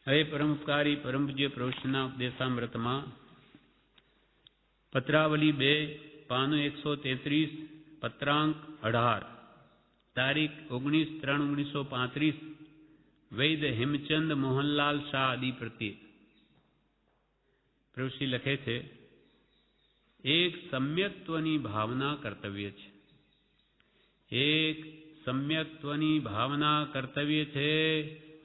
હવે પરમપકારી પરમ પૂજ્ય પ્રવચનના ઉપદેશામૃતમાં પત્રાવલી 2 પાનું 133 પત્રાંક 18 તારીખ 19/3/1935 વૈદ હેમચંદ મોહનલાલ શાહ આદિ પ્રત્યે પ્રવૃત્તિ લખે છે, એક સમ્યક્ત્વની ભાવના કર્તવ્ય છે. એક સમ્યક્ત્વની ભાવના કર્તવ્ય છે.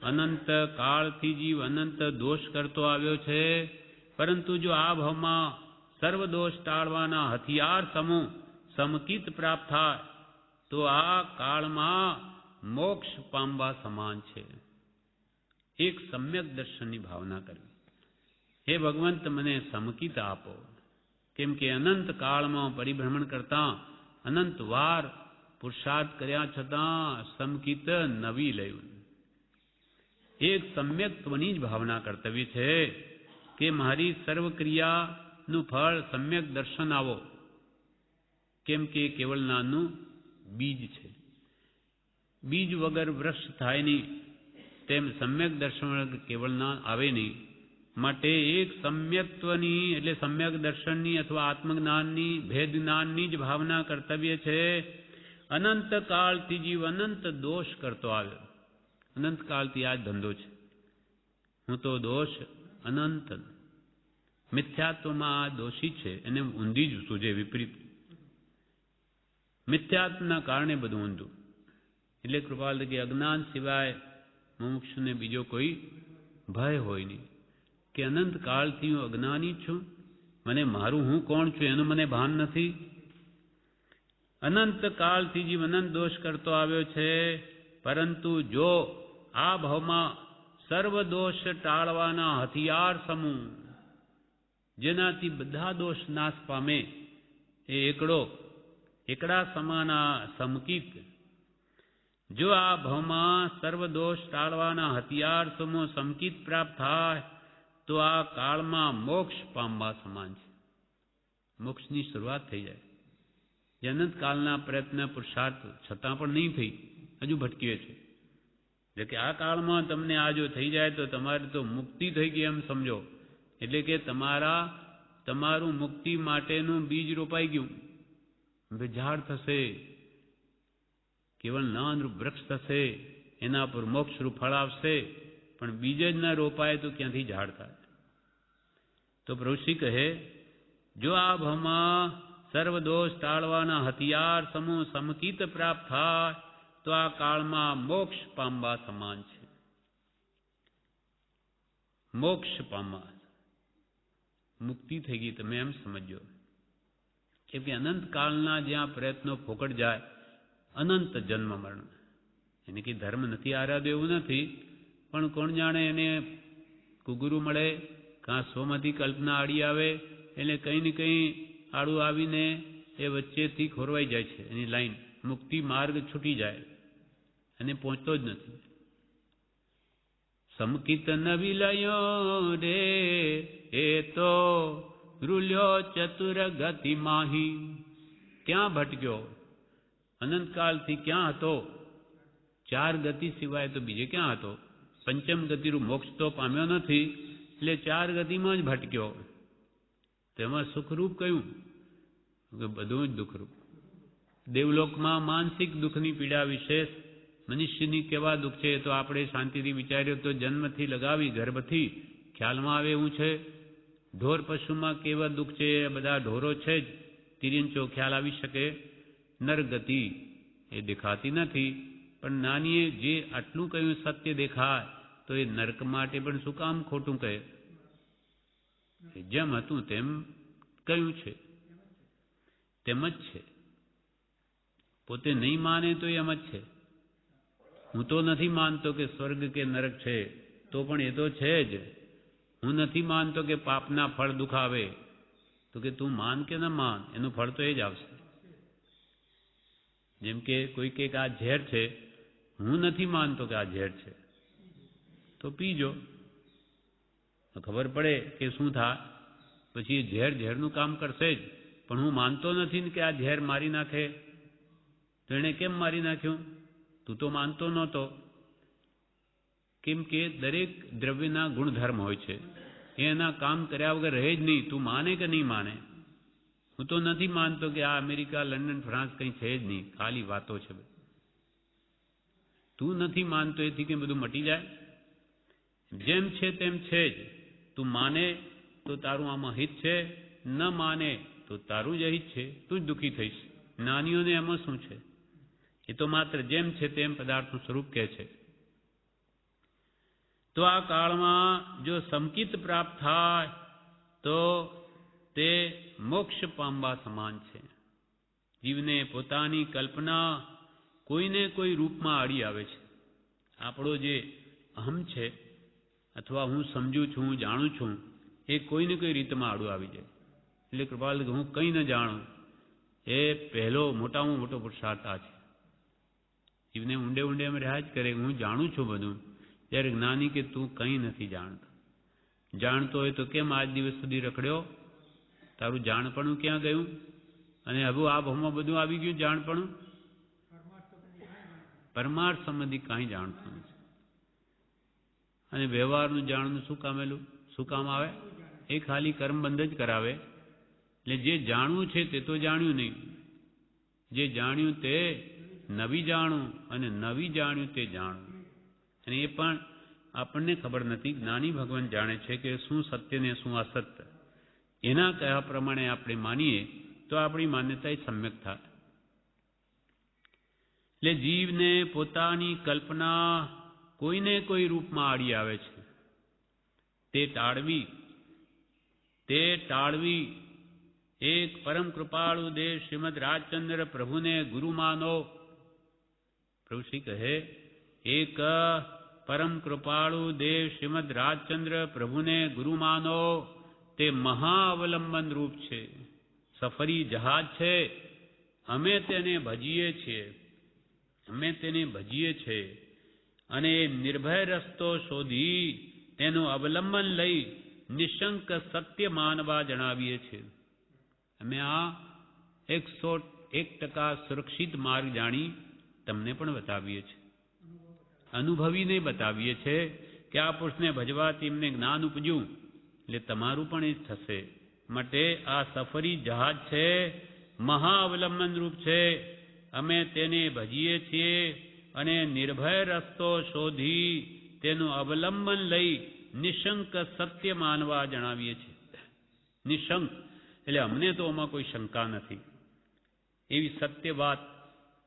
અનંત કાળથી જીવ અનંત દોષ કરતો આવ્યો છે, પરંતુ જો આ ભાવમાં સર્વ દોષ ટાળવાના હથિયાર સમૂહ સમકિત પ્રાપ્ત થાય તો આ કાળમાં મોક્ષ પામવા સમાન છે. એક સમ્યક દર્શનની ભાવના કરવી. હે ભગવંત, મને સમકિત આપો, કેમ કે અનંત કાળમાં પરિભ્રમણ કરતા અનંત વાર પુરુષાર્થ કર્યા છતાં સમકિત નવી લયું. એક સમ્યક્ત્વની જ ભાવના કર્તવ્ય છે કે મારી સર્વ ક્રિયાનું ફળ સમ્યક દર્શન આવો, કેમ કે કેવળ નાનું બીજ છે. બીજ વગર વૃક્ષ થાય નહીં, તેમ સમ્યક દર્શન વગર કેવળ ના આવે નહીં. માટે એક સમ્યક્ત્વની એટલે સમ્યક દર્શનની અથવા આત્મજ્ઞાનની ભેદ જ્ઞાનની જ ભાવના કર્તવ્ય છે. અનંત કાળથી જીવ અનંત દોષ કરતો આવ્યો. અનંતકાળથી આ જ ધંધો છે. હું તો દોષ અનંત મિથ્યાત્વમાં આ દોષી છે, એને ઊંધી જ સૂજે, વિપરીત. મિથ્યાત્વના કારણે બધું ઊંધું. એટલે કૃપાલ કે અજ્ઞાન સિવાય મુમુક્ષુને બીજો કોઈ ભય હોય નહીં, કે અનંત કાળથી હું અજ્ઞાની છું, મને મારું હું કોણ છું એનું મને ભાન નથી. અનંત કાળથી જીવ અનંત દોષ કરતો આવ્યો છે, પરંતુ જો આ ભાવમાં સર્વ દોષ ટાળવાના હથિયાર સમૂહ, જેનાથી બધા દોષ નાશ પામે, એ એકડા સમાના સમકિત. જો આ ભાવમાં સર્વ દોષ ટાળવાના હથિયાર સમૂહ સમકિત પ્રાપ્ત થાય તો આ કાળમાં મોક્ષ પામવા સમાન છે. મોક્ષની શરૂઆત થઈ જાય. જે અનંત કાળના પ્રયત્ન પુરુષાર્થ છતાં પણ નહીં થઈ, હજુ ભટકીએ છે. એટલે કે આ કાળમાં તમને આ જો થઈ જાય તો તમારી તો મુક્તિ થઈ ગઈ એમ સમજો. એટલે કે તમારું મુક્તિ માટેનું બીજ રોપાઈ ગયું. હવે ઝાડ થશે, કેવળ નાનરૂપ વૃક્ષ થશે, એના પર મોક્ષરૂપ ફળ આવશે. પણ બીજ જ ન રોપાય તો ક્યાંથી ઝાડ થાય? તો પ્રભુશ્રી કહે, જો આ ભાવમાં સર્વ દોષ ટાળવાના હથિયાર સમૂહ સમકિત પ્રાપ્ત થાય તો આ કાળમાં મોક્ષ પામવા સમાન છે. મોક્ષ પામવા, મુક્તિ થઈ ગઈ તમે એમ સમજો. કેમ કે અનંત કાળના જ્યાં પ્રયત્નો ફોકટ જાય, અનંત જન્મ મરણ. એને કે ધર્મ નથી આરાધ્યો એવું નથી, પણ કોણ જાણે એને કુગુરુ મળે, કાં સ્વમાંથી કલ્પના આડી આવે, એટલે કંઈ ને કંઈ આડું આવીને એ વચ્ચેથી ખોરવાઈ જાય છે. એની લાઈન મુક્તિ માર્ગ છૂટી જાય અને પહોંચતો જ નથી. સમકિત ન વિલયો રે એ તો રૂલ્યો ચતુર ગતિ માહી. ક્યાં ભટક્યો? અનંતકાળથી ક્યાં હતો? 4 ગતિ સિવાય તો બીજે ક્યાં હતો? પંચમ ગતિનું મોક્ષ તો પામ્યો નથી, એટલે 4 ગતિમાં જ ભટક્યો. તેમાં સુખરૂપ કયું? બધું જ દુઃખરૂપ. દેવલોકમાં માનસિક દુઃખની પીડા વિશેષ, મનુષ્યની કેવા દુઃખ છે તો આપણે શાંતિથી વિચાર્યો તો જન્મથી લગાવી ગર્ભથી ખ્યાલમાં આવે એવું છે. ઢોર પશુમાં કેવા દુઃખ છે, બધા ઢોરો છે જ, તિર્યંચો ખ્યાલ આવી શકે. નરગતિ એ દેખાતી નથી, પણ નાનીએ જે આટલું કહ્યું સત્ય દેખાય તો એ નરક માટે પણ શું કામ ખોટું કહે? જેમ હતું તેમ કહ્યું છે, તેમ જ છે. પોતે નહીં માને તો એમ જ છે. હું તો નથી માનતો કે સ્વર્ગ કે નરક છે, તો પણ એ તો છે જ. હું નથી માનતો કે પાપના ફળ દુઃખ આવે, તો કે તું માન કે ન માન, એનું ફળ તો એ જ આવશે. જેમ કે કોઈ કે આ ઝેર છે, હું નથી માનતો કે આ ઝેર છે, તો પીજો, ખબર પડે કે શું થાય. પછી ઝેર ઝેરનું કામ કરશે જ. પણ હું માનતો નથી ને કે આ ઝેર મારી નાખે, તો એણે કેમ મારી નાખ્યું? તું તો માનતો નહોતો. કેમ કે દરેક દ્રવ્યના ગુણધર્મ હોય છે, એના કામ કર્યા વગર રહે જ નહીં. તું માને કે નહીં માને? હું તો નથી માનતો કે આ અમેરિકા, લંડન, ફ્રાન્સ કંઈ છે જ નહીં, ખાલી વાતો છે. તું નથી માનતો એથી કે બધું મટી જાય? જેમ છે તેમ છે જ. તું માને તો તારું આમાં હિત છે, ન માને તો તારું જ અહિત છે, તું જ દુઃખી થઈશ. જ્ઞાનીઓને એમાં શું છે? એ તો માત્ર જેમ છે તેમ પદાર્થનું સ્વરૂપ કહે છે. તો આ કાળમાં જો સમકિત પ્રાપ્ત થાય તો તે મોક્ષ પામવા સમાન છે. જીવને પોતાની કલ્પના કોઈને કોઈ રૂપમાં આડી આવે છે. આપણો જે અહમ છે અથવા હું સમજું છું, હું જાણું છું, એ કોઈને કોઈ રીતમાં આડું આવી જાય. એટલે કૃપાલ હું કંઈ ન જાણું એ પહેલો મોટામાં મોટો પુરુષાર્થ આ છે. જીવને ઊંડે ઊંડે એમ રહ્યા જ કરે હું જાણું છું બધું, ત્યારે જ્ઞાની કે તું કંઈ નથી જાણતો. જાણતો હોય તો કેમ આજ દિવસ સુધી રખડ્યો? તારું જાણપણું ક્યાં ગયું? અને હવે આ ભાવમાં બધું આવી ગયું જાણપણું. પરમાર્થ સંબંધી કાંઈ જાણતું નથી. અને વ્યવહારનું જાણવું શું કામેલું? શું કામ આવે? એ ખાલી કર્મબંધ જ કરાવે. એટલે જે જાણવું છે તે તો જાણ્યું નહીં. જે જાણ્યું તે નવી જાણવું, અને નવી જાણ્યું તે જાણવું. અને એ પણ આપણને ખબર નથી. જ્ઞાની ભગવાન જાણે છે કે શું સત્ય ને શું અસત્ય. એના કયા પ્રમાણે આપણે માનીએ તો આપણી માન્યતા એ સમ્યક થાય. એટલે જીવને પોતાની કલ્પના કોઈને કોઈ રૂપમાં આડી આવે છે, તે ટાળવી. એક પરમ કૃપાળુ દેવ શ્રીમદ રાજચંદ્ર પ્રભુને ગુરુ માનો. પ્રભુ શ્રી કહે, એક પરમ કૃપાળુ દેવ શ્રીમદ રાજચંદ્ર પ્રભુને ગુરુ માનો. તે મહાઅવલંબન રૂપ છે, સફરી જહાજ છે. અમે તેને ભજીએ છીએ. અને નિર્ભય રસ્તો શોધી તેનું અવલંબન લઈ નિશંક સત્ય માનવા જણાવીએ છીએ. અમે આ 101% સુરક્ષિત માર્ગ જાણી તમને પણ બતાવીએ છીએ, અનુભવીને બતાવીએ છીએ કે આ પુરુષને ભજવાથી એમને જ્ઞાન ઉપજ્યું, એટલે તમારું પણ એ જ થશે. માટે આ સફરી જહાજ છે, મહાઅવલંબન રૂપ છે. અમે તેને ભજીએ છીએ અને નિર્ભય રસ્તો શોધી તેનું અવલંબન લઈ નિશંક સત્ય માનવા જણાવીએ છીએ. નિશંક એટલે અમને તો આમાં કોઈ શંકા નથી, એવી સત્ય વાત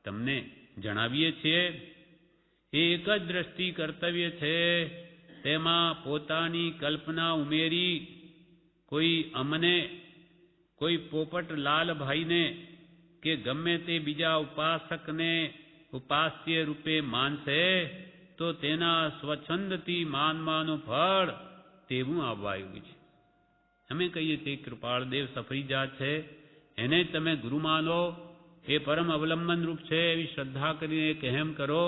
તમને જણાવીએ છીએ. એ એક જ દ્રષ્ટિ કર્તવ્ય છે, તેમાં પોતાની કલ્પના ઉમેરી કોઈ અમને, કોઈ પોપટ લાલભાઈને કે ગમે તે બીજા ઉપાસકને ઉપાસ્ય રૂપે માનશે તો તેના સ્વચ્છંદથી માનવાનું ફળ તેવું આવવાયું છે. અમે કહીએ છીએ કૃપાળદેવ સફરીજા છે, એને તમે ગુરુ માનો, એ પરમ અવલંબન રૂપ છે એવી શ્રદ્ધા કરીને કહેમ કરો.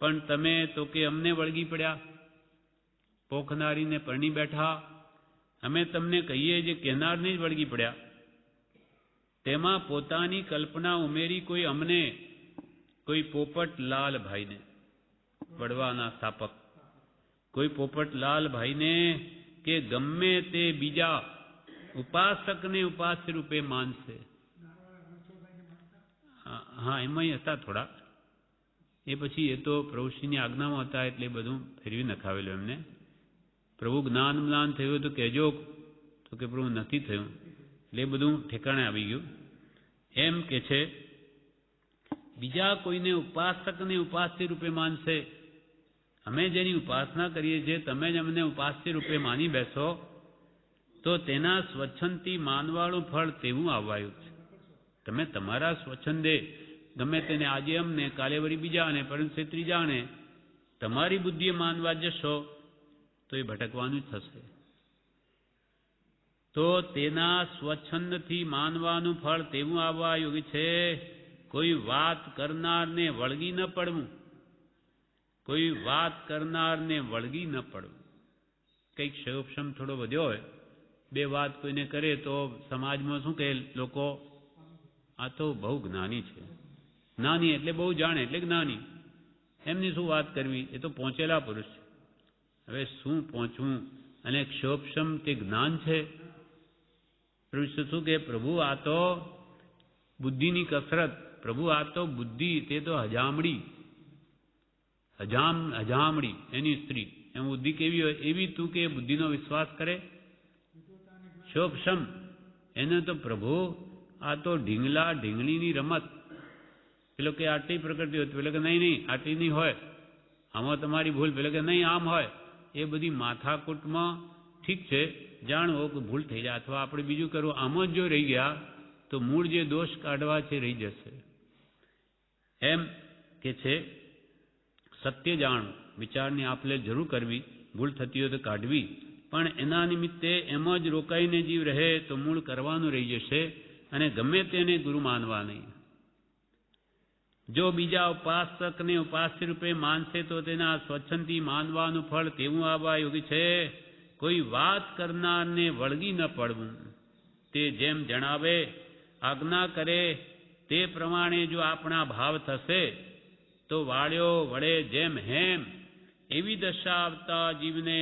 પણ તમે તો કે અમને વળગી પડ્યા, પોખનારીને પરણી બેઠા. અમે તમને કહીએ જે કહેનારને જ વળગી પડ્યા. તેમાં પોતાની કલ્પના ઉમેરી કોઈ અમને, કોઈ પોપટ લાલભાઈને, વડવાના સ્થાપક, કોઈ પોપટ લાલભાઈને કે ગમે તે બીજા ઉપાસકને ઉપાસ્ય રૂપે માનશે. હા, એમાં હતા થોડા. એ પછી એ તો પ્રભુશ્રીની આજ્ઞામાં હતા એટલે બધું ફેરવી નખાવેલું એમને. પ્રભુ જ્ઞાન થયું તો કહેજો, તો કે પ્રભુ નથી થયું, એટલે બધું ઠેકાણે આવી ગયું. એમ કે છે બીજા કોઈને ઉપાસકને ઉપાસ્ય રૂપે માનશે. અમે જેની ઉપાસના કરીએ છીએ તમે જ અમને ઉપાસ્ય રૂપે માની બેસો તો તેના સ્વચ્છંદથી માનવાળું ફળ તેવું આવવાયું છે. તમે તમારા સ્વચ્છંદે ગમે તેને આજે અમને, કાલે વળી બીજાને, પરંતુ ત્રીજાને તમારી બુદ્ધિએ માનવા જશો તો એ ભટકવાનું જ થશે. તો તેના સ્વચ્છંદથી માનવાનું ફળ તેવું આવવા યોગ્ય છે. કોઈ વાત કરનારને વળગી ન પડવું, કોઈ વાત કરનારને વળગી ન પડવું. કંઈક ક્ષયોક્ષમ થોડો વધ્યો હોય, બે વાત કોઈને કરે તો સમાજમાં શું કહે લોકો, આ તો બહુ જ્ઞાની છે. જ્ઞાની એટલે બહુ જાણે એટલે જ્ઞાની. એમની શું વાત કરવી, એ તો પહોંચેલા પુરુષ છે. હવે શું પહોંચવું અને ક્ષોભક્ષમ તે જ્ઞાન છે. પ્રભુ શું કે પ્રભુ આ તો બુદ્ધિની કસરત, પ્રભુ આ તો બુદ્ધિ, તે તો હજામડી, હજામડી એની સ્ત્રી. એમ બુદ્ધિ કેવી હોય? એવી તું કે બુદ્ધિનો વિશ્વાસ કરે? ક્ષોભક્ષમ એને તો પ્રભુ આ તો ઢીંગલીની રમત. પેલો કે આટલી પ્રકૃતિ હોય, પેલો કે નહીં આટલી નહીં હોય, આમાં તમારી ભૂલ, પેલો કે નહીં આમ હોય. એ બધી માથાકૂટમાં ઠીક છે જાણવો કે ભૂલ થઈ જાય, અથવા આપણે બીજું કરવું. આમાં જ જો રહી ગયા તો મૂળ જે દોષ કાઢવા છે રહી જશે. એમ કે છે સત્ય જાણવું, વિચારની આપલે જરૂર કરવી, ભૂલ થતી હોય તો કાઢવી, પણ એના નિમિત્તે એમ જ રોકાઈને જીવ રહે તો મૂળ કરવાનું રહી જશે અને ગમે તેને ગુરુ માનવા નહીં. જો બીજા ઉપાસકને ઉપાસ્ય રૂપે માનશે તો તેના સ્વચ્છંદથી માનવાનું ફળ તેવું આવવા યોગ્ય છે. કોઈ વાત કરનારને વળગી ન પડવું, તે જેમ જણાવે આજ્ઞા કરે તે પ્રમાણે જો આપણા ભાવ થશે તો વાળ્યો વળે જેમ હેમ એવી દશા આવતા જીવને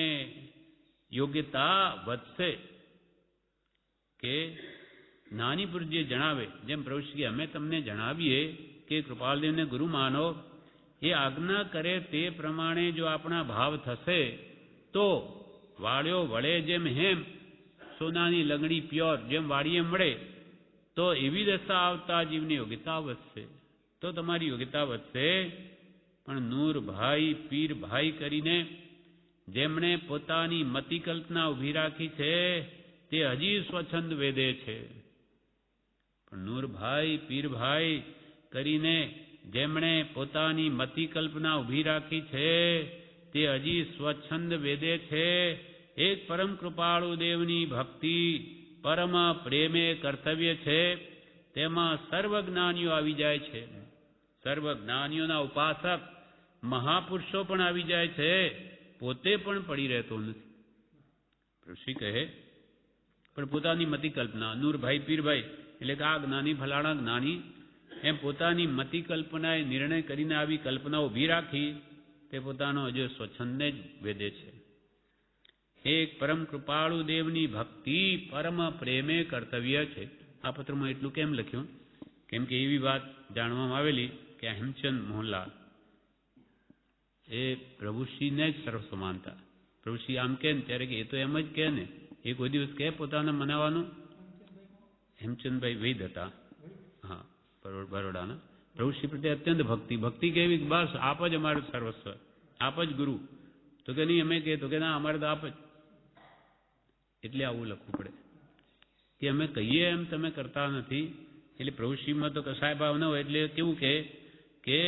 યોગ્યતા વધશે. કે નાની પુરુષ જે જણાવે, જેમ પ્રભુશ્રી અમે તમને જણાવીએ કે કૃપાલદેવને ગુરુ માનો, એ આજ્ઞા કરે તે પ્રમાણે જો આપણા ભાવ થશે તો વાળ્યો વળે જેમ હેમ, સોનાની લંગડી પ્યોર જેમ વાળીએ મળે, તો એવી દશા આવતા જીવની યોગ્યતા વધશે. તો તમારી યોગ્યતા વધશે. પણ નૂરભાઈ પીરભાઈ કરીને જેમણે પોતાની મતિ કલ્પના ઊભી રાખી છે તે હજી સ્વચ્છંદ વેદે છે. પણ નૂરભાઈ પીરભાઈ કરીને જેમણે પોતાની મતિ કલ્પના ઊભી રાખી છે તે હજી સ્વચ્છંદ વેદે છે. એક પરમ કૃપાળુ દેવની ભક્તિ પરમ પ્રેમે કર્તવ્ય છે. તેમાં સર્વજ્ઞાનીઓ આવી જાય છે, સર્વજ્ઞાનીઓના ઉપાસક મહાપુરુષો પણ આવી જાય છે, પોતે પણ પડી રહેતો નથી. ઋષિ કહે પણ પોતાની મતિ કલ્પના, નૂરભાઈ પીરભાઈ એટલે કે આ જ્ઞાની ફલાણા જ્ઞાની, એમ પોતાની મતિ કલ્પનાએ નિર્ણય કરીને આવી કલ્પના ઊભી રાખી, તે પોતાનો હજુ સ્વચ્છંદને જ વેદે છે. એક પરમ કૃપાળુ દેવની ભક્તિ પરમ પ્રેમે કર્તવ્ય છે. આ પત્રમાં એટલું કેમ લખ્યું? કેમ કે એવી વાત જાણવામાં આવેલી કે હેમચંદ મોહનલાલ એ પ્રભુશ્રીને જ સર્વસ્વ માનતા. પ્રભુશ્રી આમ કહે ને ત્યારે કે એ તો એમ જ કહે ને, એ કોઈ દિવસ કહે પોતાને મનાવાનું? હેમચંદભાઈ વૈદ હતા, હા બરોડાના. પ્રભુશ્રી પ્રત્યે અત્યંત ભક્તિ કેવી? બસ આપ જ અમારું સર્વસ્વ, આપ જ ગુરુ. તો કે નહીં અમે કહે, તો કે ના અમારે તો આપ જ. એટલે આવું લખવું પડે કે અમે કહીએ એમ તમે કરતા નથી. એટલે પ્રભુશ્રીમાં તો કસાય ભાવ ન હોય. એટલે કેવું કે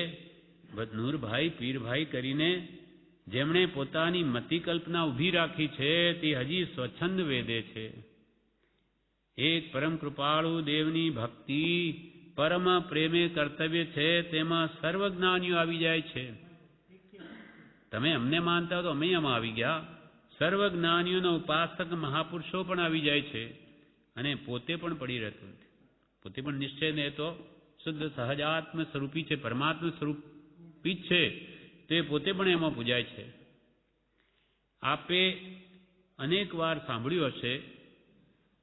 નૂરભાઈ પીરભાઈ કરીને જેમણે પોતાની મતિ કલ્પના ઊભી રાખી છે તે હજી સ્વચ્છંદ વેદે છે. એક પરમ કૃપાળુ દેવની ભક્તિ પરમ પ્રેમે કર્તવ્ય છે, તેમાં સર્વજ્ઞાનીઓ આવી જાય છે. તમે અમને માનતા હો તો અમે એમાં આવી ગયા. સર્વજ્ઞાનીઓના ઉપાસક મહાપુરુષો પણ આવી જાય છે અને પોતે પણ પડી રહેતું નથી. પોતે પણ નિશ્ચય ને તો શુદ્ધ સહજાત્મ સ્વરૂપી છે, પરમાત્મા સ્વરૂપી જ છે, તો એ પોતે પણ એમાં પૂજાય છે. આપે અનેક વાર સાંભળ્યું હશે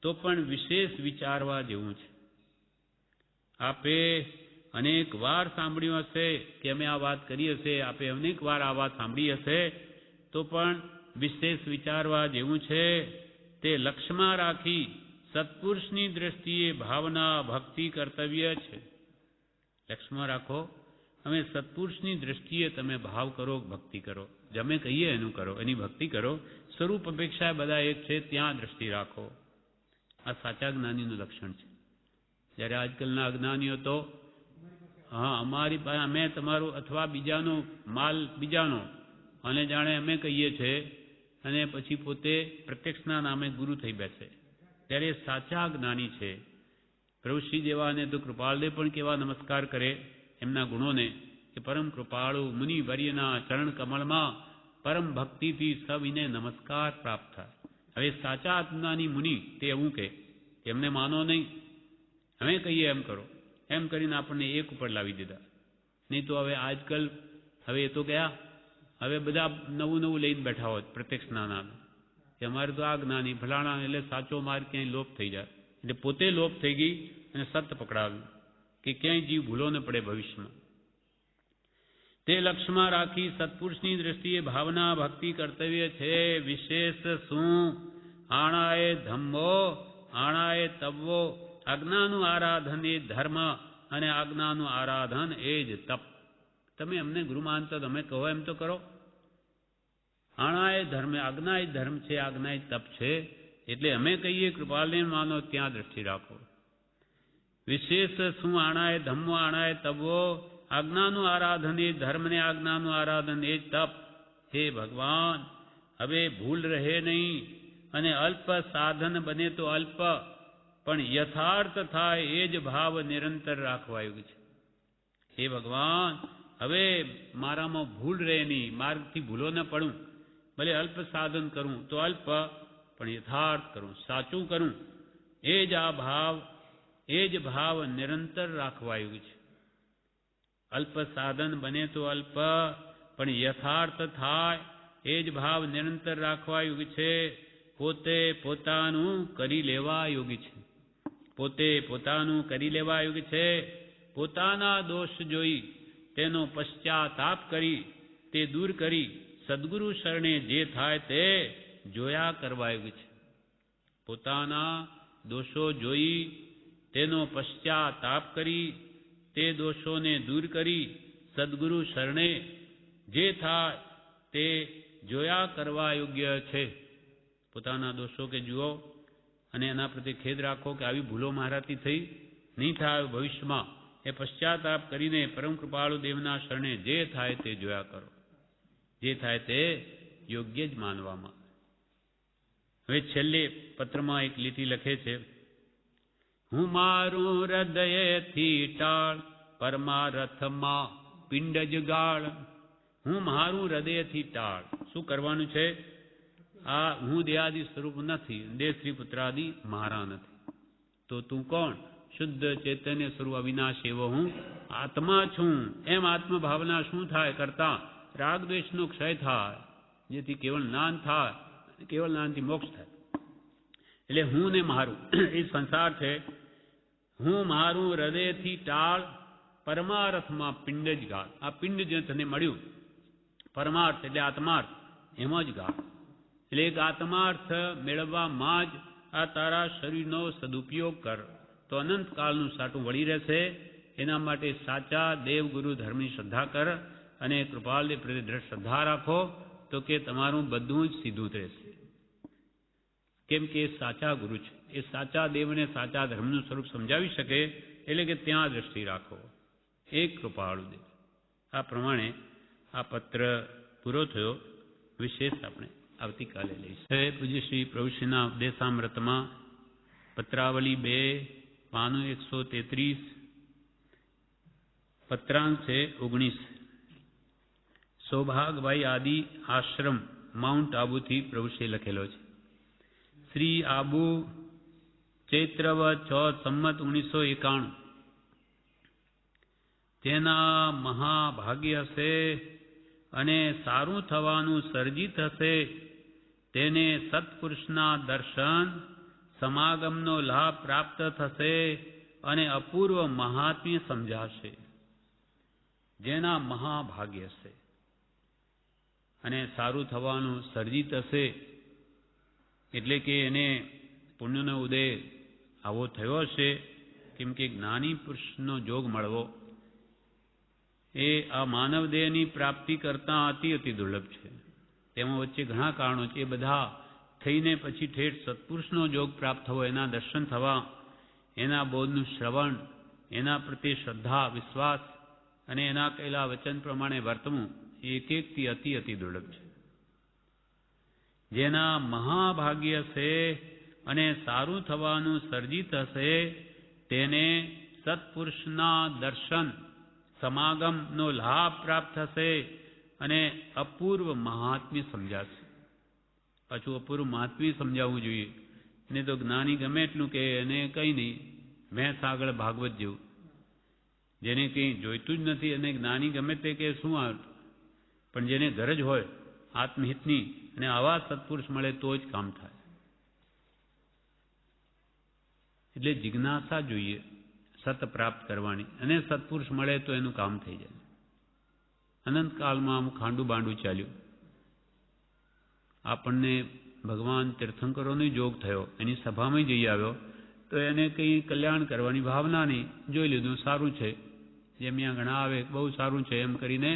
તો પણ વિશેષ વિચારવા જેવું છે. આપે અનેક વાર સાંભળ્યું હશે કે અમે આ વાત કરી હશે, આપે અનેક વાર આ વાત સાંભળી હશે તો પણ વિશેષ વિચારવા જેવું છે. તે લક્ષ્યમાં રાખી સત્પુરુષની દ્રષ્ટિએ ભાવના ભક્તિ કર્તવ્ય છે. લક્ષ્યમાં રાખો, અમે સત્પુરુષની દ્રષ્ટિએ તમે ભાવ કરો, ભક્તિ કરો, જમે કહીએ એનું કરો, એની ભક્તિ કરો. સ્વરૂપ અપેક્ષા બધા એક છે ત્યાં દ્રષ્ટિ રાખો. આ સાચા જ્ઞાનીનું લક્ષણ છે. જ્યારે આજકાલના અજ્ઞાનીઓ તો હા અમારી પાસે અમે તમારું અથવા બીજાનો માલ બીજાનો અને જાણે અમે કહીએ છીએ અને પછી પોતે પ્રત્યક્ષના નામે ગુરુ થઈ બેસે. ત્યારે સાચા જ્ઞાની છે. પ્રભુશ્રી જેવાને તો કૃપાળદેવ પણ કેવા નમસ્કાર કરે એમના ગુણોને કે પરમ કૃપાળુ મુનિ વર્યના ચરણ કમળમાં પરમ ભક્તિથી સવિને નમસ્કાર પ્રાપ્ત થાય. હવે સાચા આત્માની મુનિ તે એવું કે એમને માનો નહીં, અમે કહીએ એમ કરો, એમ કરીને આપણને એક ઉપર લાવી દીધા. નહીં તો હવે આજકાલ હવે એ તો ગયા હવે બધા નવું નવું લઈને બેઠા હોત પ્રત્યક્ષના નામે કે અમારે તો આ જ્ઞાની ફલાણા એટલે સાચો માર્ગ ક્યાંય લોપ થઈ જાય, એટલે પોતે લોપ થઈ ગઈ અને સત્ય પકડાવ્યું કે ક્યાંય જીવ ભૂલો ન પડે ભવિષ્યમાં. તે લક્ષ્યમાં રાખી સત્પુરુષની દ્રષ્ટિએ ભાવના ભક્તિ કર્તવ્ય છે. વિશેષ શું? આણાએ ધમ્મો આણાએ તવવો. આજ્ઞાનું આરાધન એ ધર્મ અને આજ્ઞાનું આરાધન એ જ તપ. તમે અમને ગુરુ માનતા તમે કહો એમ તો કરો. આણાએ ધર્મ આજ્ઞા એ ધર્મ છે, આજ્ઞા એ તપ છે. એટલે અમે કહીએ કૃપાલને માનો ત્યાં દ્રષ્ટિ રાખો. વિશેષ શું? આણાએ ધમ્મો આણાએ તવવો. આજ્ઞાનું આરાધન એ ધર્મ ને આજ્ઞાનું આરાધન એ તપ. હે ભગવાન, હવે ભૂલ રહે નહીં અને અલ્પ સાધન બને તો અલ્પ, પણ યથાર્થ થાય એ જ ભાવ નિરંતર રાખવા યોગ્ય છે. હે ભગવાન, હવે મારામાં ભૂલ રહે નહીં, માર્ગથી ભૂલો ન પડું. ભલે અલ્પ સાધન કરું તો અલ્પ, પણ યથાર્થ કરું, સાચું કરું. એ જ આ ભાવ, એ જ ભાવ નિરંતર રાખવા યોગ્ય છે. અલ્પ સાધન બને તો અલ્પ, પણ યથાર્થ થાય એ જ ભાવ નિરંતર રાખવા યોગ્ય છે. પોતે પોતાનું કરી લેવા યોગ્ય છે. પોતે પોતાનું કરી લેવા યોગ્ય છે. પોતાના દોષ જોઈ તેનો પશ્ચાતાપ કરી તે દૂર કરી સદગુરુ શરણે જે થાય તે જોયા કરવા યોગ્ય છે. પોતાના દોષો જોઈ તેનો પશ્ચાતાપ કરી તે દોષોને દૂર કરી સદગુરુ શરણે જે થાય તે જોયા કરવા યોગ્ય છે. પોતાના દોષો કે જુઓ અને એના પ્રત્યે ખેદ રાખો કે આવી ભૂલો મારાથી થઈ, નહીં થાય ભવિષ્યમાં, એ પશ્ચાતાપ કરીને પરમ કૃપાળુ દેવના શરણે જે થાય તે જોયા કરો. જે થાય તે યોગ્ય જ માનવામાં. હવે છેલ્લે પત્રમાં એક લીટી લખે છે, હું મારું હૃદયથી ટાળ પરમારથમાં પિંડ જ ગાળ. હું મારું હૃદયથી ટાળ. શું કરવાનું છે? આ હું દેહાદિ સ્વરૂપ નથી, દેહ સ્ત્રી પુત્રાદિ મારા નથી. તો તું કોણ? શુદ્ધ ચૈતન્ય સ્વરૂપ અવિનાશ એવો હું આત્મા છું. એમ આત્મભાવના શું થાય કરતા રાગ દ્વેષનો ક્ષય થાય, જેથી કેવળ જ્ઞાન થાય, કેવળ જ્ઞાનથી મોક્ષ થાય. એટલે હું ને મારું એ સંસાર છે. હું મારું હૃદયથી ટાળ પરમાર્થમાં પિંડ જ ગાળ. આ પિંડ જે તને મળ્યું, પરમાર્થ એટલે આત્માર્થ, એમાં જ ગાળ. એટલે એક આત્માર્થ મેળવવામાં જ આ તારા શરીરનો સદુપયોગ કર, તો અનંતકાળનું સાટું વળી રહેશે. એના માટે સાચા દેવગુરુ ધર્મની શ્રદ્ધા કર અને કૃપાલદેવ પ્રત્યે દ્રઢ શ્રદ્ધા રાખો, તો કે તમારું બધું જ સીધું જ રહેશે. કેમ કે એ સાચા ગુરુ છે. એ સાચા દેવને સાચા ધર્મનું સ્વરૂપ સમજાવી શકે, એટલે કે ત્યાં દ્રષ્ટિ રાખો. એક કૃપાળુ દેવ. આ પ્રમાણે આ પત્ર પૂરો થયો. વિશેષ આપણે આવતીકાલે લઈશું. પૂજ્ય શ્રી પ્રભુશ્રીના ઉપદેશામૃતમાં પત્રાવલી 2 પાનું 133 પત્રાંક છે 19. સૌભાગભાઈ આદિ આશ્રમ માઉન્ટ આબુથી પ્રભુશ્રી લખેલો છે. શ્રી આબુ ચૈત્રવ 6 સંમત 1991. તેના મહાભાગ્ય હશે અને સારું થવાનું સર્જિત હશે તેને સત્પુરુષના દર્શન સમાગમનો લાભ પ્રાપ્ત થશે અને અપૂર્વ મહાત્મ્ય સમજાશે. જેના મહાભાગ્ય હશે અને સારું થવાનું સર્જિત હશે, એટલે કે એને પુણ્યનો ઉદય આવો થયો હશે. કેમ કે જ્ઞાની પુરુષનો જોગ મળવો એ આ માનવ દેહની પ્રાપ્તિ કરતાં અતિ દુર્લભ છે. તેમાં વચ્ચે ઘણા કારણો છે. એ બધા થઈને પછી ઠેઠ સત્પુરુષનો જોગ પ્રાપ્ત થવો, એના દર્શન થવા, એના બોધનું શ્રવણ, એના પ્રત્યે શ્રદ્ધા વિશ્વાસ અને એના કહેલા વચન પ્રમાણે વર્તવું, એ એકથી અતિ દુર્લભ છે. જેના મહાભાગ્ય છે અને સારું થવાનું સર્જિત હશે તેને સત્પુરુષના દર્શન સમાગમનો લાભ પ્રાપ્ત થશે અને અપૂર્વ મહાત્મ્ય સમજાશે. પાછું અપૂર્વ મહાત્મ્ય સમજાવવું જોઈએ. એને તો જ્ઞાની ગમે એટલું કે એને કંઈ નહીં, ભેંસ આગળ ભાગવત જેવું. જેને કંઈ જોઈતું જ નથી અને જ્ઞાની ગમે તે કે શું આવતું, પણ જેને ગરજ હોય આત્મહિતની અને આવા સત્પુરુષ મળે તો જ કામ થાય. એટલે જિજ્ઞાસા જોઈએ સત પ્રાપ્ત કરવાની, અને સત્પુરુષ મળે તો એનું કામ થઈ જાય. અનંતકાળમાં આમ ખાંડું બાંડું ચાલ્યું. આપણને ભગવાન તીર્થંકરોનો જોગ થયો, એની સભામાં જઈ આવ્યો તો એને કંઈ કલ્યાણ કરવાની ભાવના નહીં. જોઈ લીધું સારું છે, જેમ અહીંયા ઘણા આવે બહુ સારું છે એમ કરીને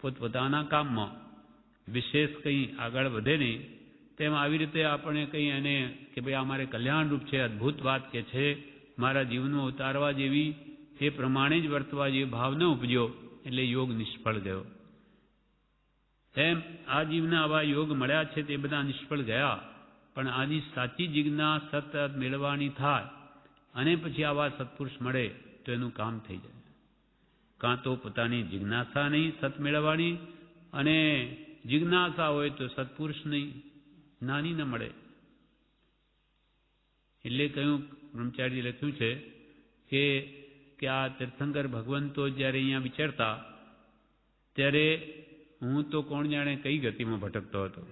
પોતપોતાના કામમાં વિશેષ કંઈ આગળ વધે નહીં. તેમ આવી રીતે આપણે કંઈ એને કે ભાઈ આ મારે કલ્યાણરૂપ છે, અદ્ભુત વાત કે છે, મારા જીવનમાં ઉતારવા જેવી, એ પ્રમાણે જ વર્તવા જેવી ભાવ ન ઉપજ્યો એટલે યોગ નિષ્ફળ ગયો. એમ આ જીવના આવા યોગ મળ્યા છે તે બધા નિષ્ફળ ગયા. પણ આની સાચી જિજ્ઞા સતત મેળવવાની થાય અને પછી આવા સત્પુરુષ મળે તો એનું કામ થઈ જાય. કાં તો પોતાની જિજ્ઞાસા નહીં સત મેળવવાની, અને જિજ્ઞાસા હોય તો સત્પુરુષ નહીં, નાની ન મળે. એટલે કહ્યું બ્રહ્મચારી લખ્યું છે કે આ તીર્થંકર ભગવંતો જ્યારે અહીંયા વિચારતા ત્યારે હું તો કોણ જાણે કઈ ગતિમાં ભટકતો હતો.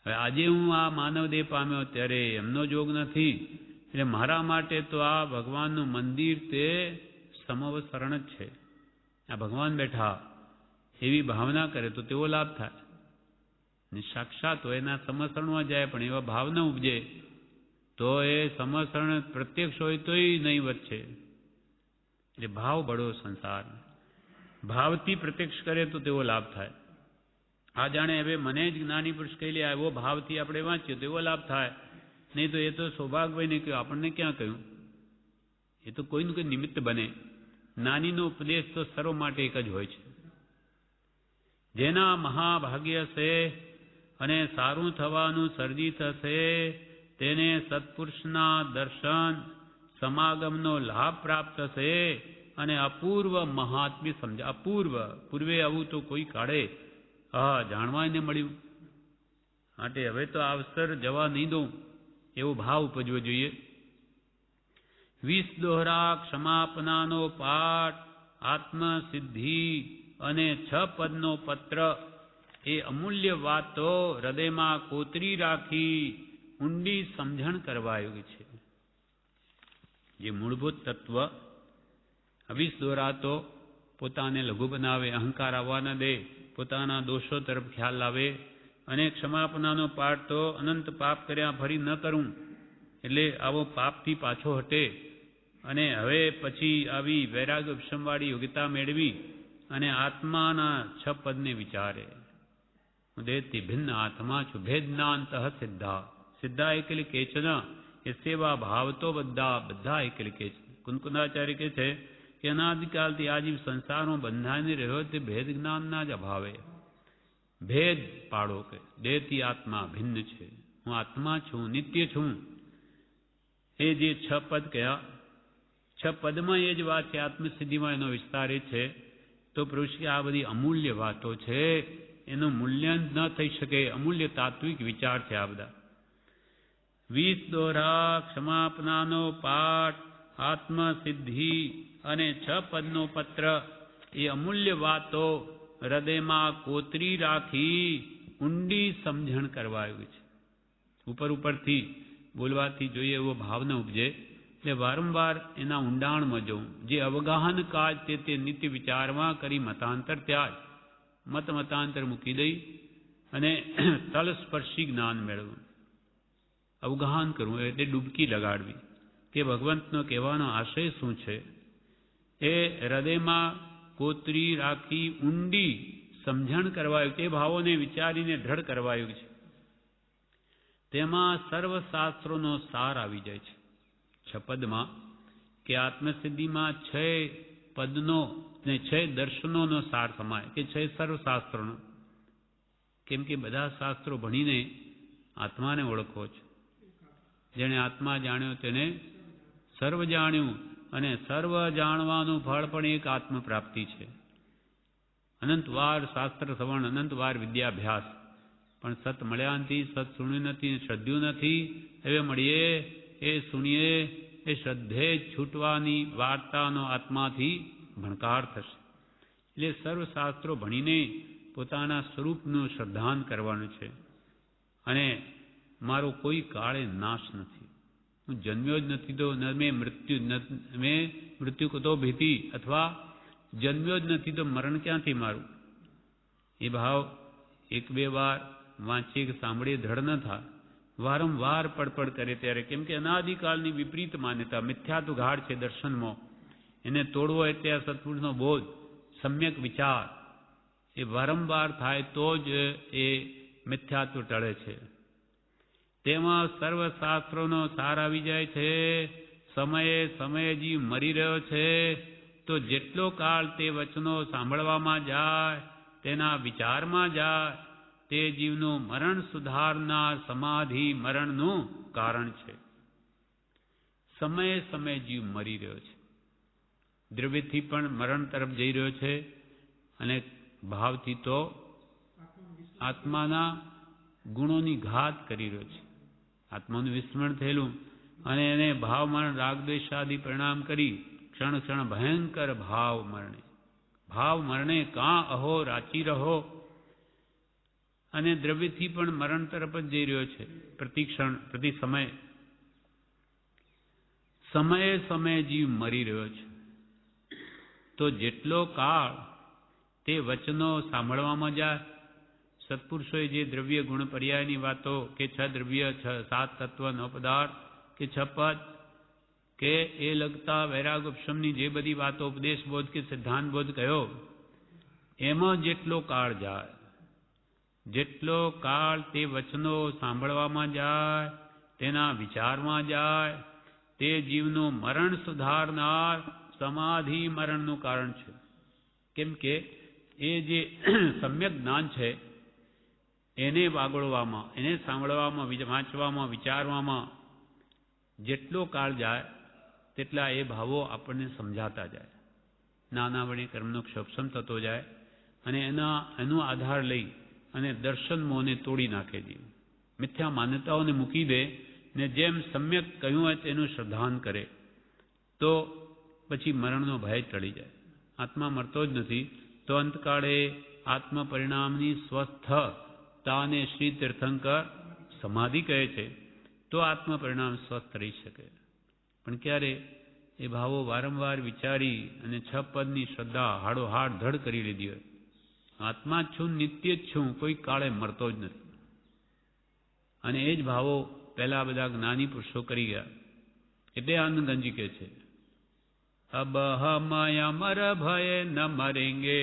હવે આજે હું આ માનવ દેહ પામ્યો ત્યારે એમનો જોગ નથી, એટલે મારા માટે તો આ ભગવાનનું મંદિર તે સમવસરણ જ છે. આ ભગવાન બેઠા એવી ભાવના કરે તો તેવો લાભ થાય. ને સાક્ષાત હોય એના સમસરણમાં જાય પણ એવા ભાવ ન ઉપજે તો એ સમસરણ પ્રત્યક્ષ હોય તોય નહીવત છે. એટલે ભાવ બળો સંસાર. ભાવથી પ્રત્યક્ષ કરે તો તેવો લાભ થાય. આ જાણે હવે મને જ જ્ઞાની પુરુષ કહી લે એવો ભાવથી આપણે વાંચીએ તો એવો લાભ થાય. નહીં તો એ તો સૌભાગ્યભાઈને કહ્યું, આપણને ક્યાં કહ્યું? એ તો કોઈનું કોઈ નિમિત્ત બને. નાનીનો ઉપદેશ તો સર્વ માટે એક જ હોય છે. જેના મહાભાગ્ય છે અને સારું થવાનું સર્જી થશે તેને સત્પુરુષના દર્શન સમાગમનો લાભ પ્રાપ્ત થશે અને અપૂર્વ મહાત્મ્ય સમજા. અપૂર્વ, પૂર્વે આવું તો કોઈ કાઢે જાણવા ને મળ્યું. માટે હવે તો આ અવસર જવા નહીં દઉં એવો ભાવ ઉપજવો જોઈએ. 20 દોહરા ક્ષમાપનાનો પાઠ, આત્મસિદ્ધિ અને 6 પદનો પત્ર એ અમૂલ્ય વાતો હૃદયમાં કોતરી રાખી ઊંડી સમજણ કરવા યોગ્ય છે. જે મૂળભૂત તત્વ 20 દોરા તો પોતાને લઘુ બનાવે, અહંકાર આવવા ન દે, પોતાના દોષો તરફ ખ્યાલ લાવે, અને ક્ષમાપનાનો પાઠ તો અનંત પાપ કર્યા ફરી ન કરું, એટલે આવો પાપથી પાછો હટે અને હવે પછી આવી વૈરાગ્ય ઉપશમવાળી યોગ્યતા મેળવી અને આત્માના 6 પદને વિચારે. હું દેહથી ભિન્ન આત્મા છું, ભેદનાંત સિદ્ધા. સિદ્ધા એકલી કેચન એ સેવા ભાવ તો બધા એકલી કેચન. કુંકુંદાચાર્ય કહે છે કે અનાદિકાલથી આ જીવ સંસારમાં બંધાઈને રહ્યો તે ભેદ જ્ઞાનના જ અભાવે. ભેદ પાડો કે દેહથી આત્મા ભિન્ન છે, હું આત્મા છું, નિત્ય છું. એ જે 6 પદ કયા, 6 પદમાં એ જ વાત છે. આત્મસિદ્ધિમાં એનો વિસ્તાર એ છે. તો પુરુષ કે આ બધી અમૂલ્ય વાતો છે, એનું મૂલ્યાંકન ન થઈ શકે. અમૂલ્ય તાત્વિક વિચાર છે આ બધા. 20 દોરા ક્ષમાપનાનો પાઠ, આત્મસિદ્ધિ અને 6 પદનો પત્ર એ અમૂલ્ય વાતો હૃદયમાં કોતરી રાખી ઊંડી સમજણ કરવા આવ્યું છે. ઉપરથી બોલવાથી જોઈએ એવો ભાવ ન ઉપજે. એટલે વારંવાર એના ઊંડાણમાં જવું. જે અવગાહન કાજ તે નિત્ય વિચારમાં કરી મતાંતર ત્યાજ, મતાંતર મૂકી દઈ અને તલસ્પર્શી જ્ઞાન મેળવવું. અવગાહન કરવું એટલે ડૂબકી લગાડવી કે ભગવંતનો કહેવાનો આશય શું છે. એ હૃદયમાં કોતરી રાખી ઊંડી સમજણ કરવા, તે ભાવોને વિચારીને દ્રઢ કરવા છે. તેમાં સર્વશાસ્ત્રોનો સાર આવી જાય છે. 6 પદમાં કે આત્મસિદ્ધિમાં 6 પદનો ને 6 દર્શનોનો સાર સમાય કે 6 સર્વશાસ્ત્રોનો. કેમ કે બધા શાસ્ત્રો ભણીને આત્માને ઓળખવો છે. જેણે આત્મા જાણ્યો તેને સર્વ જાણ્યું, અને સર્વ જાણવાનું ફળ પણ એક આત્મ પ્રાપ્તિ છે. અનંતવાર શાસ્ત્ર શ્રવણ, અનંતવાર વિદ્યાભ્યાસ, પણ સત મળ્યા નથી, સત સુણ્યું નથી, શ્રદ્ધ્યું નથી. હવે મળીએ એ સુણીએ એ શ્રદ્ધે છૂટવાની વાર્તાનો આત્માથી ભણકાર થશે. એટલે સર્વશાસ્ત્રો ભણીને પોતાના સ્વરૂપનું શ્રદ્ધાન કરવાનું છે અને મારો કોઈ કાળે નાશ નથી. હું જન્મ્યો જ નથી તો મેં મૃત્યુ કતો ભીતિ, અથવા જન્મ્યો જ નથી તો મરણ ક્યાંથી મારું. એ ભાવ એક બે વાર વાંચીએ કે સાંભળીએ દ્રઢ ન થાય, વારંવાર પડપડ કરે ત્યારે. કેમ કે અનાદિકાળની વિપરીત માન્યતા, મિથ્યાત્વ ગાઢ છે દર્શનમાં, એને તોડવો એટલે આ સત્પુરુષનો બોધ, સમ્યક વિચાર એ વારંવાર થાય તો જ એ મિથ્યાત્વ ટળે છે. તેમાં સર્વશાસ્ત્રોનો સાર આવી જાય છે. સમયે સમયે જીવ મરી રહ્યો છે તો જેટલો કાળ તે વચનો સાંભળવામાં જાય, તેના વિચારમાં જાય, તે જીવનું મરણ સુધારનાર સમાધિ મરણનું કારણ છે. સમયે સમયે જીવ મરી રહ્યો છે, દ્રવ્યથી પણ મરણ તરફ જઈ રહ્યો છે અને ભાવથી તો આત્માના ગુણોની ઘાત કરી રહ્યો છે. આત્માનું વિસ્મરણ થયેલું અને એને ભાવ મરણ રાગદ્વેષાદિ પરિણામ કરી ક્ષણ ક્ષણ ભયંકર ભાવ મરણે કાં અહો રાચી રહો, અને દ્રવ્યથી પણ મરણ તરફ જ જઈ રહ્યો છે પ્રતિક્ષણ પ્રતિ સમય. સમયે સમયે જીવ મરી રહ્યો છે તો જેટલો કાળ તે વચનો સાંભળવામાં જાય, સત્પુરુષોએ જે દ્રવ્ય ગુણ પર્યાયની વાતો કે 6 દ્રવ્ય 7 તત્વ 9 પદાર્થ કે 6 પદ કે એ લગતા વૈરાગ ઉપશમની જે બધી વાતો ઉપદેશ બોધ કે સિદ્ધાંત બોધ કહ્યો, એમાં જેટલો કાળ જાય, જેટલો કાળ તે વચનો સાંભળવામાં જાય, તેના વિચારમાં જાય, તે જીવનું મરણ સુધારનાર સમાધિ મરણનું કારણ છે. કેમ કે એ જે સમ્યક જ્ઞાન છે એને વાગોળવામાં, એને સાંભળવામાં, વાંચવામાં, વિચારવામાં જેટલો કાળ જાય તેટલા એ ભાવો આપણને સમજાતા જાય, નાના વડે કર્મનો ક્ષોભસમ થતો જાય અને એનો આધાર લઈ અને દર્શન મોહને તોડી નાખે છે. મિથ્યા માન્યતાઓને મૂકી દે ને જેમ સમ્યક કહ્યું હોય તેનું શ્રદ્ધાન કરે તો પછી મરણનો ભય ટળી જાય. આત્મા મરતો જ નથી તો અંતકાળે આત્મ પરિણામની સ્વસ્થતાને શ્રી તીર્થંકર સમાધિ કહે છે, તો આત્મ પરિણામ સ્વસ્થ રહી શકે. પણ ક્યારે એ ભાવો વારંવાર વિચારી અને 6 પદની શ્રદ્ધા હાડોહાડ ધડ કરી લીધી હોય, આત્મા જ છું, નિત્ય જ છું, કોઈ કાળે મરતો જ નથી, અને એ જ ભાવો પહેલા બધા જ્ઞાની પુરુષો કરી ગયા. એટલે આનંદગંજી કહે છે, અબ હમ અમર ભય ન મરેંગે.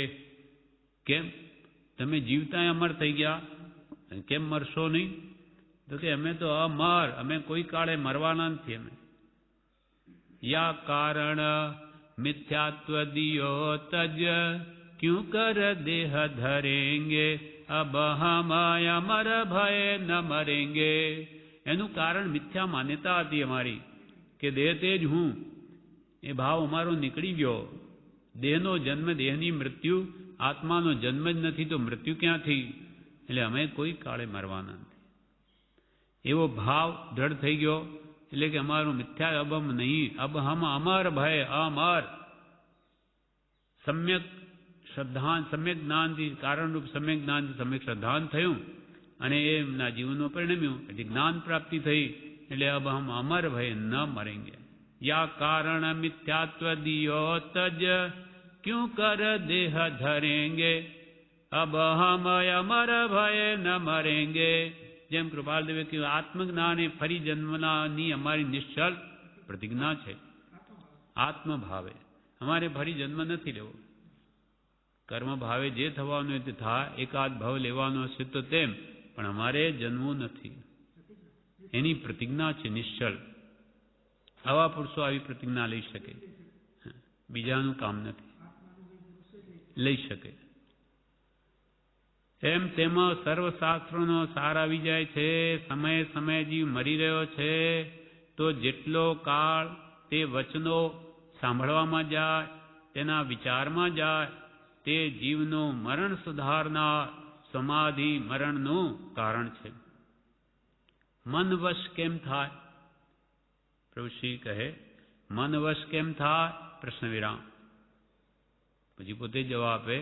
કેમ તમે જીવતા અમર થઈ ગયા, કેમ મરશો નહીં? તો કે અમે તો અમર, અમે કોઈ કાળે મરવાના નથી. અમે યા કારણ મિથ્યાત્વ દિયો તજ ક્યું કર દેહ ધરેંગે. અબ હમ અમર ભય ન મરેંગે. એનું કારણ મિથ્યા માન્યતા હતી અમારી કે દેહ તે જ હું, એ ભાવ અમારો નીકળી ગયો. દેહનો જન્મ, દેહની મૃત્યુ, આત્માનો જન્મ જ નથી તો મૃત્યુ ક્યાંથી? એટલે અમે કોઈ કાળે મરવાના નથી. એવો ભાવ દ્રઢ થઈ ગયો એટલે કે અમારું મિથ્યા અબમ નહીં. અબ હમ અમર ભય અમર. સમ્યક શ્રદ્ધાન, સમ્યક જ્ઞાનથી, કારણરૂપ સમ્યક જ્ઞાનથી સમ્યક શ્રદ્ધાન થયું અને એમના જીવનનું પરિણમ્યું, એટલે જ્ઞાન પ્રાપ્તિ થઈ. એટલે અબ હમ અમર ભય ન મરેંગે. યા કારણ મિથ્યાત્વ દિયો તજ ક્યું કર દેહ ધરેંગે. અબ હમ અમર ભય ન મરેંગે. જેમ કૃપાલદેવે કહ્યું, આત્મજ્ઞાને ફરી જન્મનાની અમારી નિશ્ચલ પ્રતિજ્ઞા છે. આત્મભાવે અમારે ફરી જન્મ નથી લેવો. કર્મ ભાવે જે થવાનું તે થાય, એકાદ ભાવ લેવાનો હશે તો તેમ, પણ અમારે જન્મવું નથી. એની પ્રતિજ્ઞા છે નિશ્ચલ. આવા પુરુષો આવી પ્રતિજ્ઞા લઈ શકે, બીજાનું કામ નથી, લઈ શકે. એમ તેમાં સર્વશાસ્ત્રોનો સાર આવી જાય છે. સમયે સમયે જીવ મરી રહ્યો છે તો જેટલો કાળ તે વચનો સાંભળવામાં જાય, તેના વિચારમાં જાય, તે જીવનું મરણ સુધારનાર સમાધિ મરણનું કારણ છે. મન વશ કેમ થાય? પ્રભુશ્રી કહે, મન વશ કેમ થાય? પ્રશ્ન વિરામ. પછી પોતે જવાબ આપે,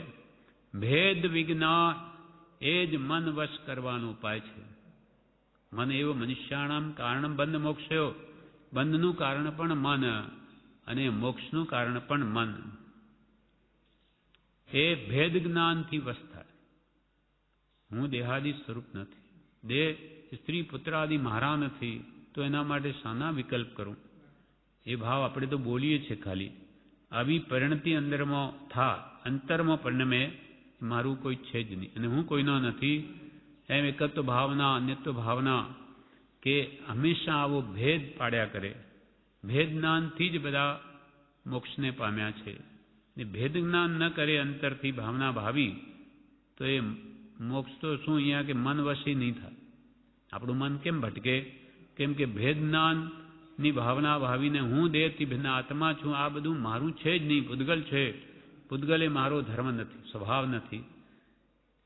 ભેદ વિજ્ઞાન એ જ મન વશ કરવાનો ઉપાય છે. મન એવો મનુષ્યાણામ કારણ બંધ મોક્ષયો, બંધનું કારણ પણ મન અને મોક્ષનું કારણ પણ મન. એ ભેદ જ્ઞાનથી વશ થાય. હું દેહાદી સ્વરૂપ નથી, દેહ સ્ત્રી પુત્ર આદિ મારા નથી, તો એના માટે શાના વિકલ્પ કરું? એ ભાવ આપણે તો બોલીએ છીએ ખાલી. આવી પરિણતિ અંતરમાં પરિણમે મારું કોઈ છે જ નહીં અને હું કોઈનો નથી, એમ એકત્વ ભાવના અન્યત્વ ભાવના કે હંમેશા આવો ભેદ પાડ્યા કરે. ભેદ જ્ઞાનથી જ બધા મોક્ષને પામ્યા છે. ને ભેદ જ્ઞાન ન કરે અંતરથી ભાવના ભાવી તો એ મોક્ષ તો શું અહીંયા કે મન વશી નહીં થાય. આપણું મન કેમ ભટકે? કેમ કે ભેદ જ્ઞાનની ભાવના ભાવીને હું દેહથી ભિન્ન આત્મા છું, આ બધું મારું છે જ નહીં, પૂતગલ છે. પૂતગલ એ મારો ધર્મ નથી, સ્વભાવ નથી.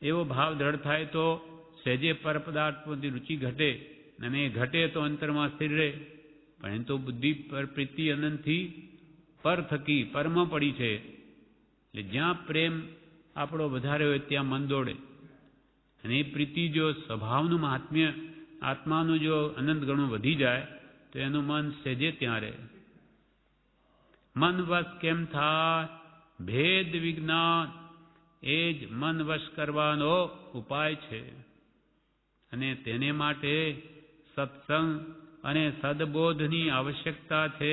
એવો ભાવ દ્રઢ થાય તો સહેજે પર પદાર્થોથી રુચિ ઘટે, અને એ ઘટે તો અંતરમાં સ્થિર રહે. પણ એ તો બુદ્ધિ પર પ્રીતિ અનંતથી પર થકી પરમાં પડી છે. એટલે જ્યાં પ્રેમ આપણો વધારે હોય ત્યાં મન દોડે. અને એ પ્રીતિ જો સ્વભાવનું મહાત્મ્ય આત્માનું જો અનંત ગણું વધી જાય તો એનું મન સહેજે ત્યાં રહે. મન વશ કેમ થાય? ભેદ વિજ્ઞાન એ જ મન વશ કરવાનો ઉપાય છે. અને તેને માટે સત્સંગ અને સદબોધની આવશ્યકતા છે.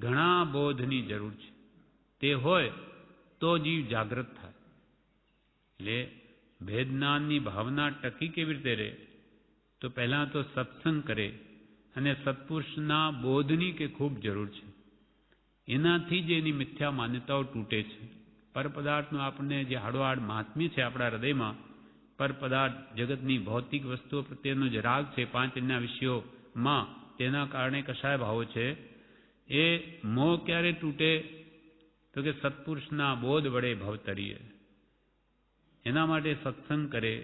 ઘણા બોધની જરૂર છે. તે હોય તો જીવ જાગૃત થાય. એટલે ભેદજ્ઞાનની ભાવના ટકી કેવી રીતે રહે? તો પહેલાં તો સત્સંગ કરે અને સત્પુરુષના બોધની કે ખૂબ જરૂર છે. એનાથી જ એની મિથ્યા માન્યતાઓ તૂટે છે. પરપદાર્થનું આપણને જે હાડોહાડ મહાત્મ્ય છે આપણા હૃદયમાં, પરપદાર્થ જગતની ભૌતિક વસ્તુઓ પ્રત્યેનો જે રાગ છે પાંચ એના વિષયોમાં, તેના કારણે કશાય ભાવો છે. એ મોહ ક્યારે તૂટે? તો કે સત્પુરુષના બોધ વડે ભવતરીએ. એના માટે સત્સંગ કરે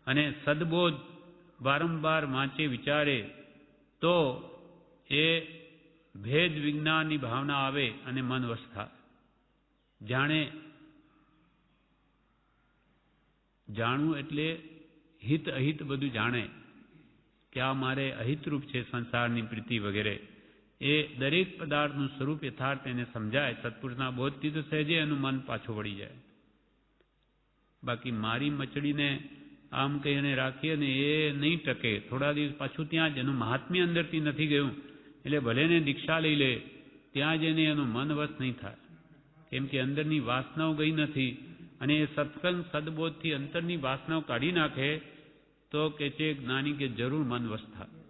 અને સદબોધ વારંવાર વાંચે વિચારે તો એ ભેદ વિજ્ઞાનની ભાવના આવે અને મન વશ થાય. જાણવું એટલે હિત અહિત બધું જાણે કે આ મારે અહિતરૂપ છે સંસારની પ્રીતિ વગેરે. એ દરેક પદાર્થનું સ્વરૂપ યથાર્થ એને સમજાય સત્પુરુષના બોધથી તો સહેજે એનું મન પાછું વળી જાય. બાકી મારી મચડીને આમ કહીને રાખીએ ને એ નહીં ટકે. થોડા દિવસ પાછું ત્યાં જ એનું મહાત્મ્ય અંદરથી નથી ગયું એટલે ભલે ને દીક્ષા લઈ લે, ત્યાં જઈને એનું મન વશ નહીં થાય. કેમ કે અંદરની વાસનાઓ ગઈ નથી. અને એ સત્સંગ સદબોધથી અંતરની વાસનાઓ કાઢી નાખે તો કે છે જ્ઞાની કે જરૂર મન વશ થાય.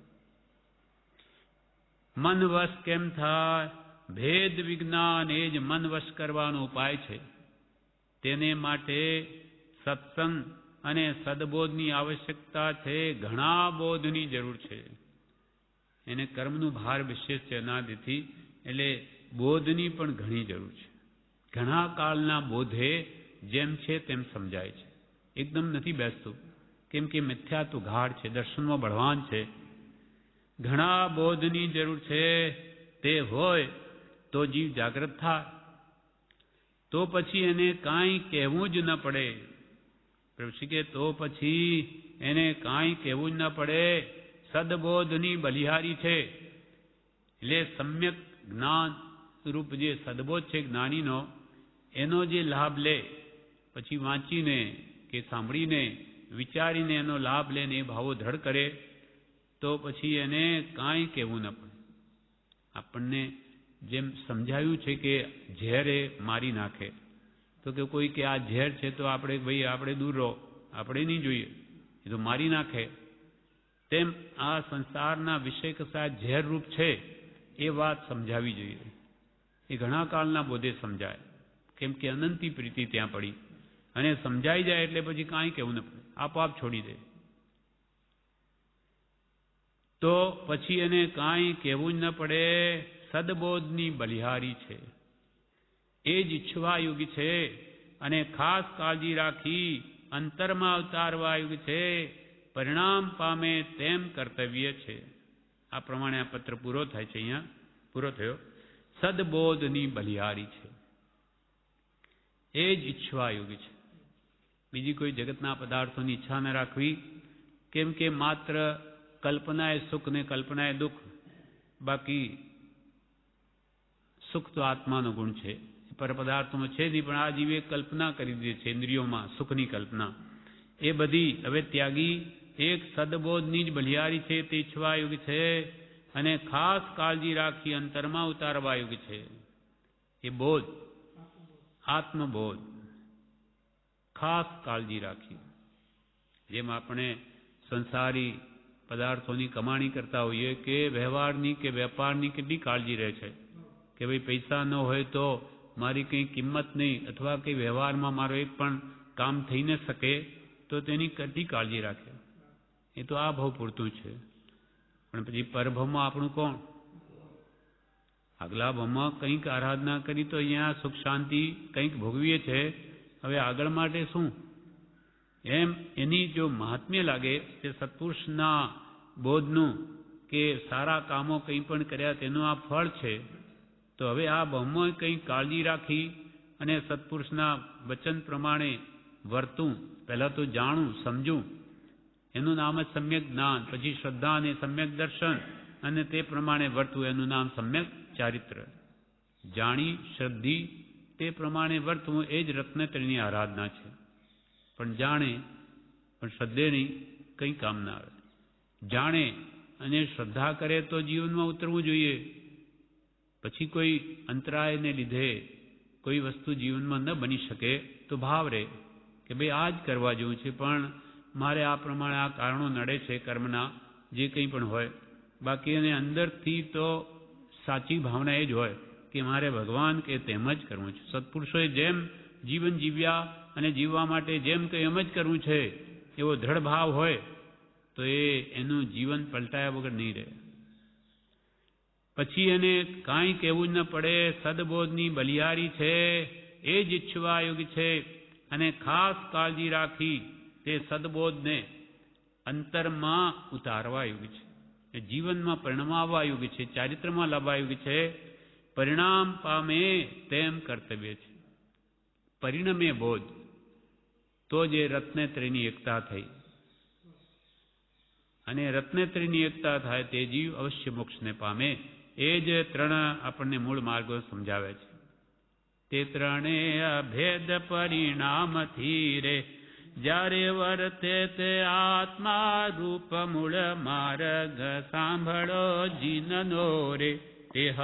મન વશ કેમ થાય? ભેદ વિજ્ઞાન એ જ મન વશ કરવાનો ઉપાય છે. તેને માટે સત્સંગ અને સદબોધની આવશ્યકતા છે. ઘણા બોધની જરૂર છે. એને કર્મનું ભાર વિશેષ છે અનાદિથી, એટલે બોધની પણ ઘણી જરૂર છે. ઘણા કાળના બોધે જેમ છે તેમ સમજાય છે. એકદમ નથી બેસતું. કેમ કે મિથ્યા તો ગાઢ છે, દર્શનમાં બળવાન છે. ઘણા બોધની જરૂર છે. તે હોય તો જીવ જાગૃત થાય. તો પછી એને કાંઈ કહેવું જ ન પડે. પ્રભુ કે તો પછી એને કાંઈ કહેવું જ ન પડે. સદબોધની બલિહારી છે. એટલે સમ્યક જ્ઞાન રૂપ જે સદબોધ છે જ્ઞાનીનો, એનો જે લાભ લે, પછી વાંચીને કે સાંભળીને વિચારીને એનો લાભ લે ને એ ભાવો દ્રઢ કરે તો પછી એને કાંઈ કહેવું ન પડે. આપણને જેમ સમજાયું છે કે ઝેર એ મારી નાખે, તો કે કોઈ કે આ ઝેર છે તો આપણે દૂર રહો, આપણે નહીં જોઈએ, એ તો મારી નાખે. તેમ આ સંસારના વિષય કશા ઝેર રૂપ છે એ વાત સમજાવી જોઈએ. એ ઘણા કાળના બોધે સમજાય. કેમ કે અનંતી પ્રીતિ ત્યાં પડી અને સમજાઈ જાય એટલે પછી કાંઈ કહેવું ન પડે, આપોઆપ છોડી દે. તો પછી એને કાંઈ કહેવું જ ન પડે. સદબોધની બલિહારી છે. એ જ ઈચ્છવા યુગ છે અને ખાસ કાળજી રાખી અંતરમાં અવતારવા યુગ છે. પરિણામ પામે તેમ કર્તવ્ય છે. આ પ્રમાણે આ પત્ર પૂરો થાય છે. અહીંયા પૂરો થયો. સદબોધની બલિહારી છે. એ જ ઈચ્છવા યુગ છે. બીજી કોઈ જગતના પદાર્થોની ઈચ્છા ન રાખવી, કેમ કે માત્ર કલ્પના એ સુખ ને કલ્પના એ દુઃખ. બાકી સુખ તો આત્માનો ગુણ છે, પર પદાર્થોમાં છે નહીં, પણ આ જીવે કલ્પના કરી દીધી છે ઇન્દ્રિયોમાં સુખની કલ્પના. એ બધી હવે ત્યાગી એક સદબોધની જ બલિયારી છે તે ઈચ્છવા યોગ્ય છે અને ખાસ કાળજી રાખી અંતરમાં ઉતારવા યોગ્ય છે. એ બોધ આત્મબોધ ખાસ કાળજી રાખી. જેમ આપણે સંસારી પદાર્થોની કમાણી કરતા હોઈએ કે વ્યવહારની કે વેપારની કેટલી કાળજી રહે છે કે ભાઈ પૈસા ન હોય તો મારી કંઈ કિંમત નહીં, અથવા કંઈ વ્યવહારમાં મારો એક પણ કામ થઈ ન શકે તો તેની કેટલી કાળજી રાખે. એ તો આ ભાવ પૂરતું છે. પણ પછી પરભવમાં આપણું કોણ? આગલા ભાવમાં કંઈક આરાધના કરી તો અહીંયા સુખ શાંતિ કંઈક ભોગવીએ છે, હવે આગળ માટે શું? એમ એની જો મહાત્મ્ય લાગે તે સત્પુરુષના બોધનું કે સારા કામો કંઈ પણ કર્યા તેનું આ ફળ છે, તો હવે આ ભાવમાં કંઈક કાળજી રાખી અને સત્પુરુષના વચન પ્રમાણે વર્તું. પહેલાં તો જાણું સમજું, એનું નામ જ સમ્યક જ્ઞાન, પછી શ્રદ્ધા અને સમ્યક દર્શન, અને તે પ્રમાણે વર્તવું એનું નામ સમ્યક ચારિત્ર. જાણી શ્રદ્ધી તે પ્રમાણે વર્તવું એ જ રત્નત્રયની આરાધના છે. પણ જાણે પણ શ્રદ્ધે નહીં, કંઈ કામ ના આવે. જાણે અને શ્રદ્ધા કરે તો જીવનમાં ઉતરવું જોઈએ. પછી કોઈ અંતરાયને લીધે કોઈ વસ્તુ જીવનમાં ન બની શકે તો ભાવ રહે કે ભાઈ આ જ કરવા જેવું છે, પણ મારે આ પ્રમાણે આ કારણો નડે છે કર્મના, જે કંઈ પણ હોય. બાકી એને અંદરથી તો સાચી ભાવના એ જ હોય કે મારે ભગવાન કે તેમ જ કરવું છે. સત્પુરુષોએ જેમ જીવન જીવ્યા અને જીવવા માટે જેમ કંઈ એમ જ કરવું છે એવો દ્રઢ ભાવ હોય તો એનું જીવન પલટાયા વગર નહીં રહે. પછી એને કાંઈ કહેવું જ ન પડે. સદબોધની બલિયારી છે એ જ ઈચ્છવા યોગ્ય છે અને ખાસ કાળજી રાખી તે સદબોધને અંતરમાં ઉતારવા યોગ્ય છે, એ જીવનમાં પરિણમાવવા યોગ્ય છે, ચારિત્રમાં લાવવા યોગ્ય છે. પરિણામ પામે તેમ કર્તવ્ય છે. પરિણમે બોધ તો જે રત્નેત્રીની એકતા થઈ, અને રત્નેત્રીની એકતા થાય તે જીવ અવશ્ય મોક્ષને પામે. એ જ ત્રણ આપણને મૂળ માર્ગો સમજાવે છે. તે ત્રણે અભેદ પરિણામથી રે જ્યારે વર્તે તે આત્મા રૂપ મૂળ માર્ગ સાંભળો જીનનો રે. તેહ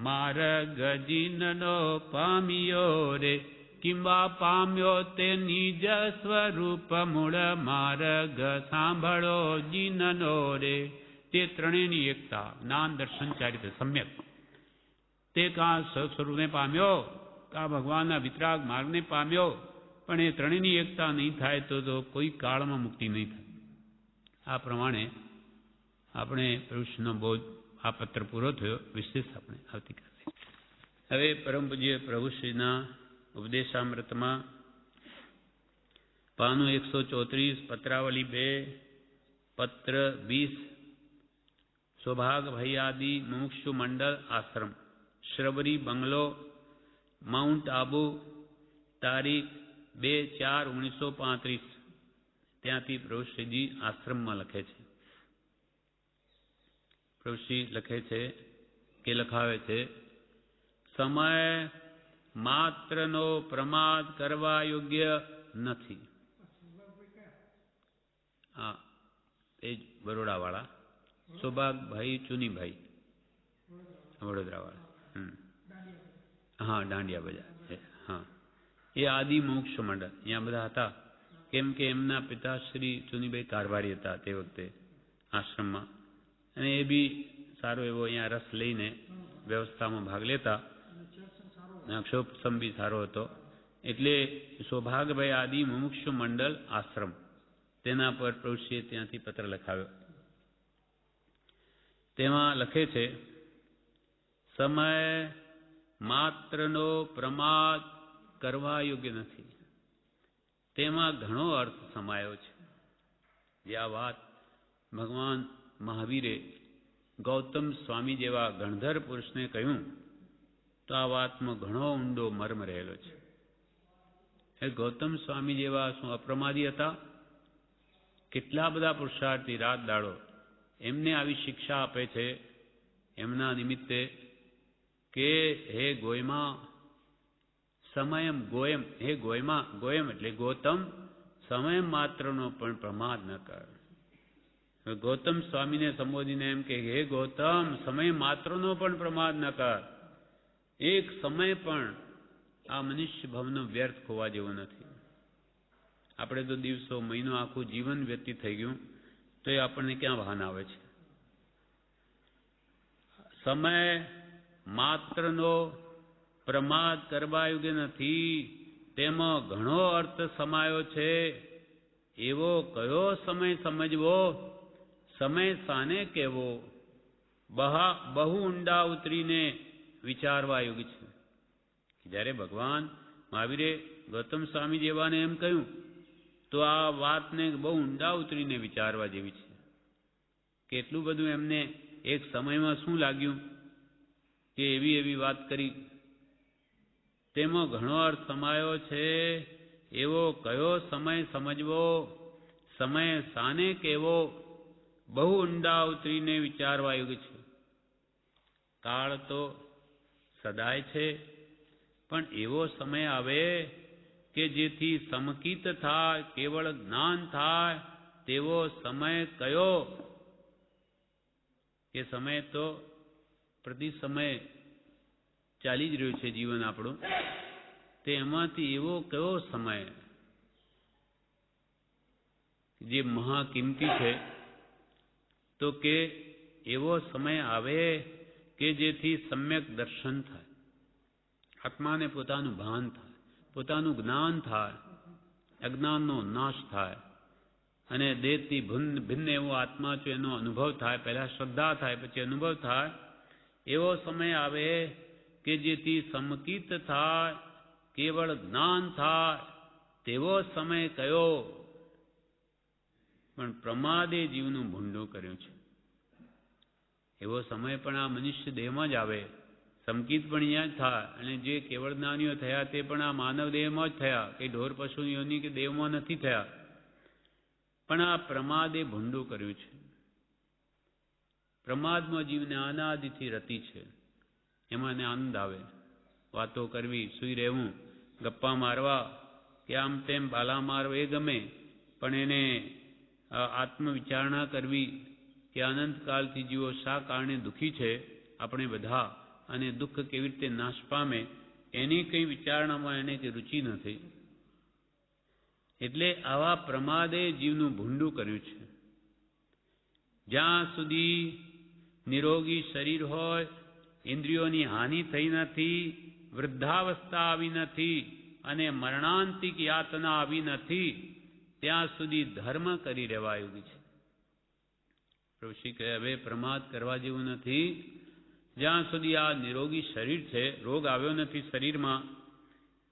માર્ગ જીનનો પામ્યો રે, કિંવા પામ્યો તે નિજ સ્વરૂપ મૂળ માર્ગ સાંભળો જીનનો રે. તે ત્રણેયની એકતા જ્ઞાન દર્શન ચારિત્ર સમ્યક. તે કાં સ્વરૂપને પામ્યો, કાં ભગવાનના વિતરાગ માર્ગને પામ્યો, પણ એ ત્રણેયની એકતા નહીં થાય તો કોઈ કાળમાં મુક્તિ નહીં થાય. આ પ્રમાણે આપણે પ્રભુશ્રીનો બોધ આ પત્ર પૂરો થયો. વિશેષ આપણે આવતીકાલે. હવે પરમ પૂજ્ય પ્રભુશ્રીના ઉપદેશામૃતમાં પાનું 134, પત્રાવલી 2, પત્ર 20, સૌભાગભાઈ આદિ મુમુક્ષુ મંડળ આશ્રમ, શ્રવરી બંગલો, માઉન્ટ આબુ, તારીખ 2/4/1935. ત્યાંથી પ્રભુશ્રીજી આશ્રમમાં લખે છે. પ્રભુશ્રી લખે છે કે લખાવે છે, સમય માત્રનો પ્રમાદ કરવા યોગ્ય નથી. હા, એ જ બરોડાવાળા સૌભાગભાઈ ચુનીભાઈ, વડોદરાવાળા. હા, દાંડિયા બજાર. હા, એ આદિ મોક્ષ મંડળ અહીંયા બધા હતા. કેમ કે એમના પિતા શ્રી ચુનીભાઈ કારભારી હતા તે વખતે આશ્રમમાં, અને એ બી સારો એવો અહીંયા રસ લઈને વ્યવસ્થામાં ભાગ લેતા. અક્ષોપસમ બી સારો હતો. એટલે સૌભાગભાઈ આદિ મુમુક્ષુ મંડળ આશ્રમ, તેના પર પ્રભુશ્રીએ ત્યાંથી પત્ર લખાવ્યો. તેમાં લખે છે, સમય માત્રનો પ્રમાદ કરવા યોગ્ય નથી. તેમાં ઘણો અર્થ સમાયો છે. જે આ વાત ભગવાન મહાવીરે ગૌતમ સ્વામી જેવા ગણધર પુરુષને કહ્યું તો આ વાતમાં ઘણો ઊંડો મર્મ રહેલો છે. એ ગૌતમ સ્વામી જેવા શું અપ્રમાદી હતા? કેટલા બધા પુરુષાર્થી રાત દાડો એમને આવી શિક્ષા આપે છે એમના નિમિત્તે કે હે ગોયમાં સમયમ ગોયમ, હે ગોયમાં, ગોયમ એટલે ગૌતમ, સમય માત્રનો પણ પ્રમાદ ન કર. ગૌતમ સ્વામીને સંબોધીને એમ કે હે ગૌતમ, સમય માત્રનો પણ પ્રમાદ ન કર. એક સમય પણ આ મનુષ્ય ભવનો વ્યર્થ ખોવા જેવો નથી. આપણે તો દિવસો, મહિનો, આખું જીવન વ્યતીત થઈ ગયું તો એ આપણને ક્યાં ભાન આવે છે? સમય માત્રનો પ્રમાદ કરવા યોગ્ય નથી, તેમાં ઘણો અર્થ સમાયો છે. એવો કયો સમય સમજવો? સમય સાને કહેવો? બહુ ઊંડા ઉતરીને વિચારવા યોગ્ય છે. જ્યારે ભગવાન મહાવીરે ગૌતમ સ્વામી જેવાને એમ કહ્યું તો આ વાતને બહુ ઊંડા ઉતરીને વિચારવા જેવી છે. કેટલું બધું એમને એક સમયમાં શું લાગ્યું કે એવી વાત કરી. તેમાં ઘણો અર્થ સમાયો છે. એવો કયો સમય સમજવો? સમય સાને કહેવો? બહુ ઊંડા ઉતરીને વિચારવા યોગ્ય છે. કાળ તો સદાય છે, પણ એવો સમય આવે કે જેથી સમકિત થાય, કેવળ જ્ઞાન થાય, તેવો સમય કયો? એ સમય તો પ્રતિ સમય ચાલી જ રહ્યું છે જીવન આપણું, તેમાંથી એવો કયો સમય જે મહાકિંમતી છે? તો કે એવો સમય આવે કે જેથી સમ્યક દર્શન થાય, આત્માને પોતાનું ભાન થાય, પોતાનું જ્ઞાન થાય, અજ્ઞાનનો નાશ થાય અને દેહથી ભિન્ન એવો આત્મા છે એનો અનુભવ થાય. પહેલા શ્રદ્ધા થાય, પછી અનુભવ થાય. એવો સમય આવે કે જેથી સમકિત થાય, કેવળ જ્ઞાન થાય, તેવો સમય કયો? પણ પ્રમાદે જીવનું ભૂંડું કર્યું છે. એવો સમય પણ આ મનુષ્ય દેહમાં જ આવે. સમકિત પણ અહીંયા જ થાય અને જે કેવળ જ્ઞાનીઓ થયા તે પણ આ માનવ દેહમાં જ થયા, કે ઢોર પશુ યોની કે દેહમાં નથી થયા. પણ આ પ્રમાદે ભૂંડું કર્યું છે. પ્રમાદમાં જીવને અનાદિથી રતિ છે, એમાં એને આનંદ આવે. વાતો કરવી, સૂઈ રહેવું, ગપ્પા મારવા કે આમ તેમ બાલા મારવા એ ગમે, પણ એને આત્મવિચારણા કરવી કે અનંતકાલથી જીવો શા કારણે દુઃખી છે આપણે બધા, અને દુઃખ કેવી રીતે નાશ પામે, એની કંઈ વિચારણામાં એને કંઈ રુચિ નથી. એટલે આવા પ્રમાદે જીવનું ભૂંડું કર્યું છે. જ્યાં સુધી નિરોગી શરીર હોય, ઇન્દ્રિયોની હાનિ થઈ નથી, વૃદ્ધાવસ્થા આવી નથી અને મરણાંતિક યાતના આવી નથી, ત્યાં સુધી ધર્મ કરી રહેવાયું છે. ઋષિ કહે હવે પ્રમાદ કરવા જેવું નથી. જ્યાં સુધી આ નિરોગી શરીર છે, રોગ આવ્યો નથી શરીરમાં,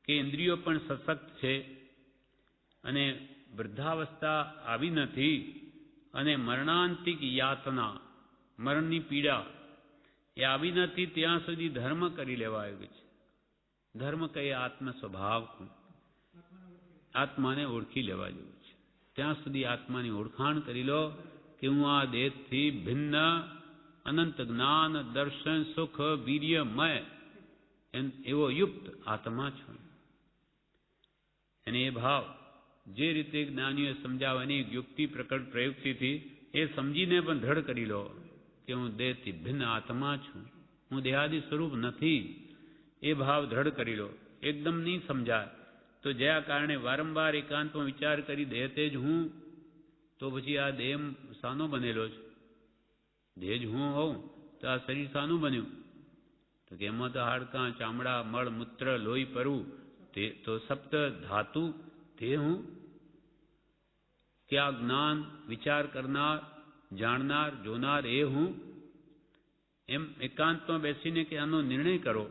કે ઇન્દ્રિયો પણ સશક્ત છે અને વૃદ્ધાવસ્થા આવી નથી અને મરણાંતિક યાતના, મરણની પીડા એ આવી નથી, ત્યાં સુધી ધર્મ કરી લેવાયું છે. ધર્મ કઈ આત્મ સ્વભાવ, આત્માને ઓળખી લેવા જેવું છે. ત્યાં સુધી આત્માની ઓળખાણ કરી લો કે હું આ દેહથી ભિન્ન અનંત જ્ઞાન, દર્શન, સુખ, વીર્યમય એવો યુક્ત આત્મા છું. અને એ ભાવ જે રીતે જ્ઞાનીઓએ સમજાવે એની યુક્તિ પ્રકટ પ્રયુક્તિથી એ સમજીને પણ દ્રઢ કરી લો કે હું દેહથી ભિન્ન આત્મા છું, હું દેહાદિ સ્વરૂપ નથી. એ ભાવ દ્રઢ કરી લો. એકદમ નહીં સમજાય તો જયા કારણે વારંવાર એકાંતમાં વિચાર કરી દેહતે જ હું, તો પછી આ દેહ શાનો બનેલો છે? દેહ જ હું હોઉં તો આ શરીર શાનું બન્યું? તો કે એમાં તો હાડકાં, ચામડા, મળ, મૂત્ર, લોહી, પરવું, તે તો સપ્ત ધાતુ, તે હું કે આ જ્ઞાન વિચાર કરનાર, જાણનાર, જોનાર એ હું? એમ એકાંતમાં બેસીને કે આનો નિર્ણય કરો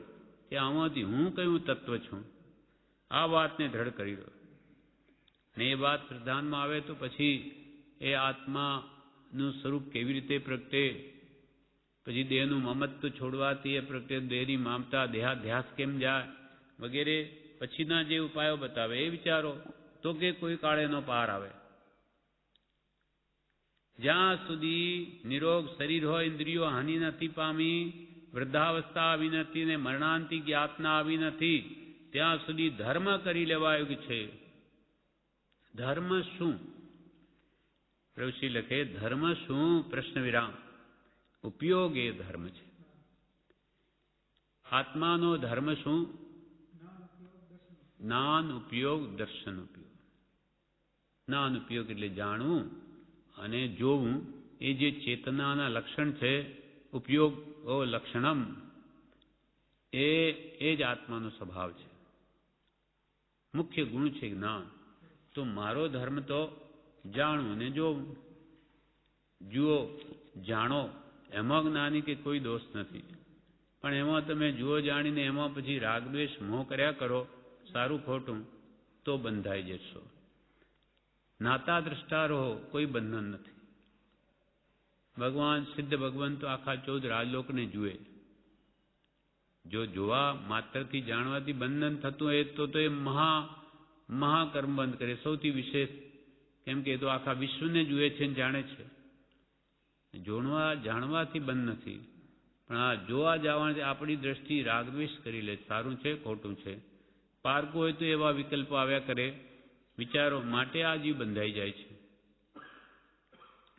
કે આમાંથી હું કયું તત્વ છું. આ વાતને દ્રઢ કરી દો અને એ વાત પ્રધાનમાં આવે તો પછી એ આત્માનું સ્વરૂપ કેવી રીતે પ્રગટે, પછી દેહનું મમત્વ છોડવાથી એ પ્રગટે, દેહની મમતા, દેહાધ્યાસ કેમ જાય વગેરે પછીના જે ઉપાયો બતાવે એ વિચારો, તો કે કોઈ કાળેનો પાર આવે. જ્યાં સુધી નિરોગ શરીર હોય, ઇન્દ્રિયો હાનિ નથી પામી, વૃદ્ધાવસ્થા આવી નથી ને મરણાંતિક યાતના આવી નથી, ત્યાં સુધી ધર્મ કરી લેવાયું છે. ધર્મ શું? પ્રભુશ્રી લખે, ધર્મ શું? પ્રશ્ન વિરામ. ઉપયોગ એ ધર્મ છે. આત્માનો ધર્મ શું? જ્ઞાન ઉપયોગ, દર્શન ઉપયોગ. જ્ઞાન ઉપયોગ એટલે જાણવું અને જોવું, એ જે ચેતનાના લક્ષણ છે, ઉપયોગ ઓ લક્ષણમ, એ જ આત્માનો સ્વભાવ છે. મુખ્ય ગુણ છે જ્ઞાન. તો મારો ધર્મ તો જાણવું ને જોવું. જુઓ, જાણો, એમાં જ્ઞાની કે કોઈ દોષ નથી. પણ એમાં તમે જુઓ જાણીને એમાં પછી રાગદ્વેષ મોહ કર્યા કરો, સારું ખોટું, તો બંધાઈ જશો. નાતા દ્રષ્ટા રહો, કોઈ બંધન નથી. ભગવાન સિદ્ધ ભગવાન તો આખા 14 રાજલોકને જુએ. જો જોવા માત્રથી જાણવાથી બંધન થતું હોય તો એ મહાકર્મ બંધ કરે, સૌથી વિશેષ. કેમ કે એ તો આખા વિશ્વને જુએ છે અને જાણે છે. જાણવાથી બંધ નથી, પણ આ જોવા જવાથી આપણી દ્રષ્ટિ રાગદ્વેષ કરી લે, સારું છે ખોટું છે. પારકું હોય તો એવા વિકલ્પો આવ્યા કરે, વિચારો, માટે આ જીવ બંધાઈ જાય છે.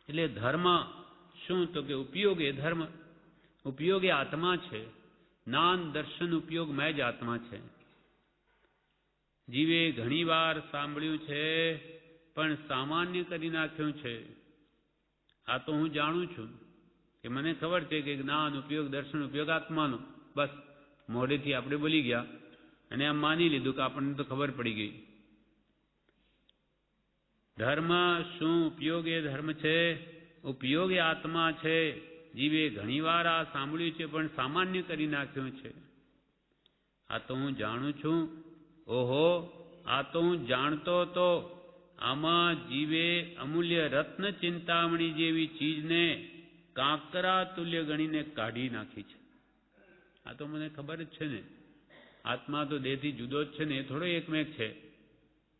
એટલે ધર્મ શું? તો કે ઉપયોગ એ ધર્મ. ઉપયોગ એ આત્મા છે. જ્ઞાન દર્શન ઉપયોગમાં જ આત્મા છે. જીવે ઘણી વાર સાંભળ્યું છે પણ સામાન્ય કરી નાખ્યું છે. આ તો હું જાણું છું કે મને ખબર છે કે જ્ઞાન ઉપયોગ દર્શન ઉપયોગ આત્માનો, બસ મોઢેથી આપણે બોલી ગયા અને આમ માની લીધું કે આપણને તો ખબર પડી ગઈ. ધર્મ શું? ઉપયોગ એ ધર્મ છે, ઉપયોગ એ આત્મા છે. જીવે ઘણી વાર આ સાંભળ્યું છે પણ સામાન્ય કરી નાખ્યું છે. આ તો હું જાણું છું. ઓહો, આ તો હું જાણતો હતો. આમાં જીવે અમૂલ્ય રત્ન ચિંતામણી જેવી ચીજને કાંકરા તુલ્ય ગણીને કાઢી નાખી છે. આ તો મને ખબર જ છે ને. આત્મા તો દેહથી જુદો જ છે ને, એ થોડો એકમેક છે.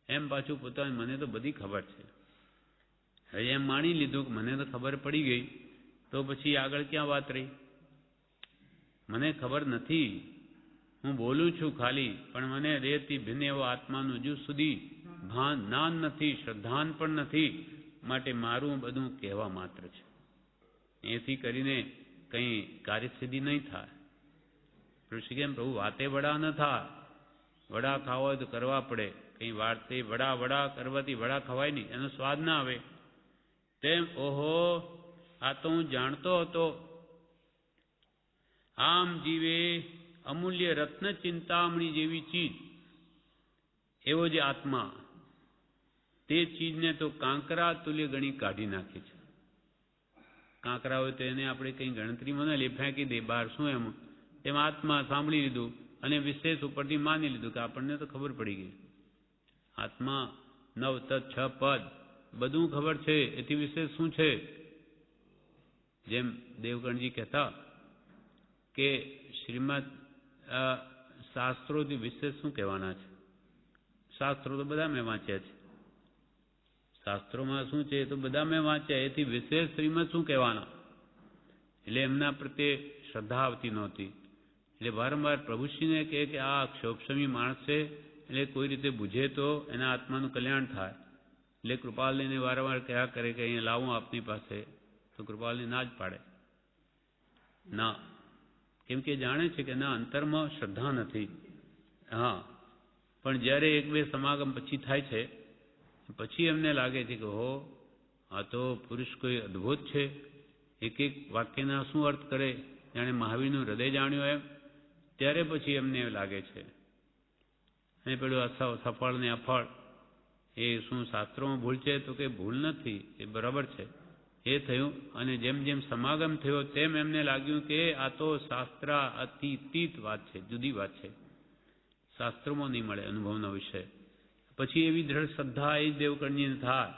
એમ પાછું પોતાને મને તો બધી ખબર છે. હવે એમ માની લીધું કે મને તો ખબર પડી ગઈ, તો પછી આગળ ક્યાં વાત રહી? મને ખબર નથી. હું બોલું છું ખાલી, પણ મને દેહથી ભિન્ન એવો આત્માનું હજુ સુધી જ્ઞાન નથી, શ્રદ્ધાન પણ નથી. માટે મારું બધું કહેવા માત્ર છે. એથી કરીને કંઈ કાર્યસિદ્ધિ નહીં થાય. ઋષિ કેમ પ્રભુ વાતે વડા ન થાય. વડા ખાવા હોય તો કરવા પડે. કંઈ વાતે વડા કરવાથી વડા ખવાય નહીં, એનો સ્વાદ ના આવે. તેમ ઓહો, આ તો હું જાણતો હતો. આમ જીવે અમૂલ્ય રત્ન ચિંતામણી જેવી ચીજ, એવો જે આત્મા, તે ચીજને તો કાંકરા તુલ્ય ગણી કાઢી નાખી છે. કાંકરા હોય તો એને આપણે કંઈ ગણતરીમાં ન લે, ફેંકી દે બહાર. શું એમ આત્મા સાંભળી લીધું અને વિશેષ ઉપરથી માની લીધું કે આપણને તો ખબર પડી ગઈ. આત્મા 9 તત્ 6 પદ બધું ખબર છે, એથી વિશેષ શું છે? જેમ દેવગણજી કહેતા કે શ્રીમદ શાસ્ત્રોથી વિશેષ શું કહેવાના છે? શાસ્ત્રો તો બધા મેં વાંચ્યા છે. શાસ્ત્રોમાં શું છે તો બધા મેં વાંચ્યા, એથી વિશેષ શ્રીમદ શું કહેવાના? એટલે એમના પ્રત્યે શ્રદ્ધા આવતી નહોતી. એટલે વારંવાર પ્રભુશ્રીને કહે કે આ ક્ષોભક્ષમી માણસ છે, એટલે કોઈ રીતે બુঝે તો એના આત્માનું કલ્યાણ થાય. એટલે કૃપાલને વારંવાર કહ્યા કરે કે અહીંયા લાવું આપની પાસે, તો કૃપાલને ના જ પાડે. ના, કેમ કે જાણે છે કે ના, અંતરમાં શ્રદ્ધા નથી. હા, પણ જ્યારે 1-2 સમાગમ પછી થાય છે, પછી એમને લાગે છે કે હો, આ તો પુરુષ કોઈ અદ્ભુત છે. એક વાક્યના શું અર્થ કરે, જાણે મહાવીરનું હૃદય જાણ્યું એમ. ત્યારે પછી એમને લાગે છે. અને પેલું સફળ ને અફળ, એ શું શાસ્ત્રોમાં ભૂલ છે? તો કે ભૂલ નથી, એ બરાબર છે. એ થયું. અને જેમ જેમ સમાગમ થયો તેમ એમને લાગ્યું કે આ તો શાસ્ત્ર અતીત વાત છે, જુદી વાત છે. શાસ્ત્રોમાં નહીં મળે અનુભવનો વિષય. પછી એવી દ્રઢ શ્રદ્ધા એ દેવકણજીને થાય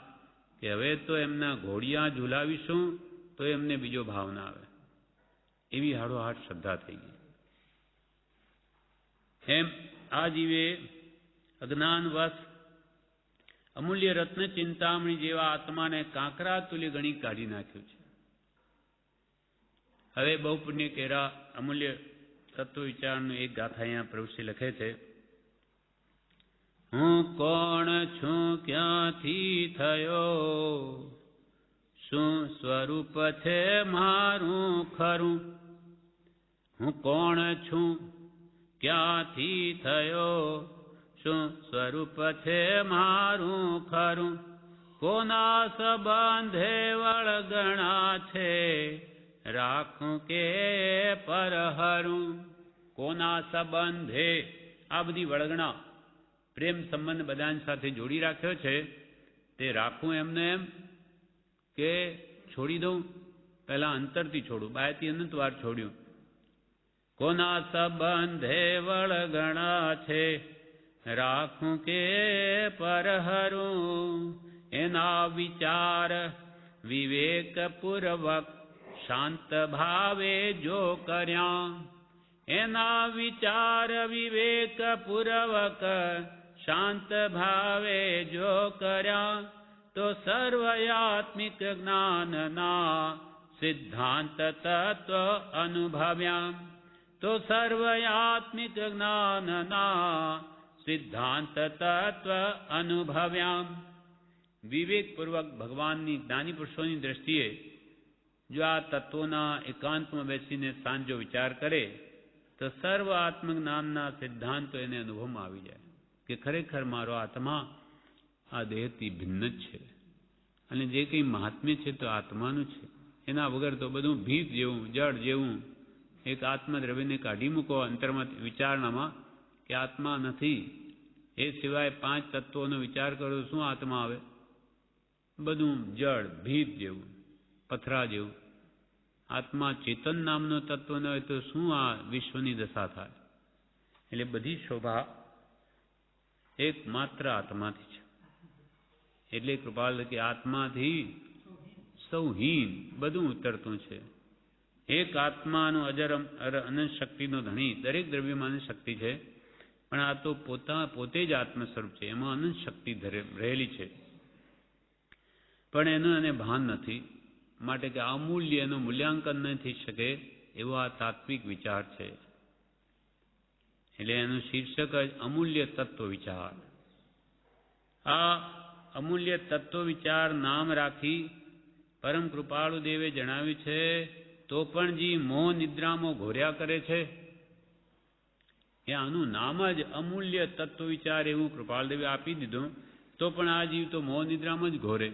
કે હવે તો એમના ઘોડિયા ઝુલાવીશું તો એમને બીજો ભાવ ના આવે. એવી હાડોહાડ શ્રદ્ધા થઈ ગઈ. એમ આ જીવે અજ્ઞાનવશ અમૂલ્ય રત્ન ચિંતામણી જેવા આત્માને કાંકરા તુલ્ય ગણી કાઢી નાખ્યું છે. હવે બહુ પુણ્ય કેરા અમૂલ્ય તત્વ વિચારનું એક ગાથા અહીંયા પ્રભુશ્રી લખે છે. હું કોણ છું, ક્યાંથી થયો, શું સ્વરૂપ છે મારું ખરું. હું કોણ છું, ક્યાંથી થયો, શું સ્વરૂપ છે મારું ખરું. કોના સંબંધે વળગણા છે, રાખું કે પરહરું. કોના સંબંધે, આ બધી વળગણા પ્રેમ સંબંધ બધાની સાથે જોડી રાખ્યો છે, તે રાખું એમને એમ કે છોડી દઉં. પહેલા અંતરથી છોડું, બાયથી અનંત વાર છોડ્યું. કોના સંબંધે વળગણા છે, રાખું કે પરહરું. એના વિચાર વિવેકપૂર્વક શાંત ભાવે જો કર્યા. એના વિચાર વિવેકપૂર્વક શાંત ભાવે જો કર્યા, તો સર્વયાત્મિક જ્ઞાનના સિદ્ધાંત તત્વ અનુભવ્યા. તો સર્વયાત્મિક જ્ઞાનના સિદ્ધાંત તત્વ અનુભવ્યા. વિવેકપૂર્વક ભગવાનની જ્ઞાની પુરુષોની દ્રષ્ટિએ જો આ તત્વોના એકાંતમાં બેસીને સાંજો વિચાર કરે તો સર્વ આત્મજ્ઞાનના સિદ્ધાંતો એને અનુભવમાં આવી જાય કે ખરેખર મારો આત્મા આ દેહથી ભિન્ન જ છે, અને જે કંઈ મહાત્મ્ય છે તો આત્માનું છે. એના વગર તો બધું ભીત જેવું, જળ જેવું. એક આત્મદ્રવ્યને કાઢી મૂકો અંતરમાં વિચારણામાં કે આત્મા નથી, એ સિવાય 5 તત્વોનો વિચાર કરો તો શું આત્મા આવે? બધું જળ, ભીત જેવું, પથરા જેવું. આત્મા ચેતન નામનો તત્વ ન હોય તો શું આ વિશ્વની દશા થાય? એટલે બધી શોભા એકમાત્ર આત્માથી છે. એટલે કૃપાલ કે આત્માથી સૌહીન બધું ઉતરતું છે. એક આત્માનું અજર અનંત શક્તિનો ધણી, દરેક દ્રવ્યમાં અનંત શક્તિ છે, પણ આ તો પોતે જ આત્મ સ્વરૂપ છે, એમાં અનંત શક્તિ રહેલી છે, પણ એનું એને ભાન નથી. માટે કે અમૂલ્ય એનું મૂલ્યાંકન ન થઈ શકે એવો આ તાત્વિક વિચાર છે. એટલે એનું શીર્ષક જ અમૂલ્ય તત્વ વિચાર. આ અમૂલ્ય તત્વ વિચાર નામ રાખી પરમ કૃપાળુ દેવે જણાવ્યું છે, તો પણ જી મોહ નિદ્રામાં ઘોર્યા કરે છે. એ આનું નામ જ અમૂલ્ય તત્વ વિચાર એવું કૃપાળદેવે આપી દીધું, તો પણ આ જીવ તો મોહ નિદ્રામાં જ ઘોરે,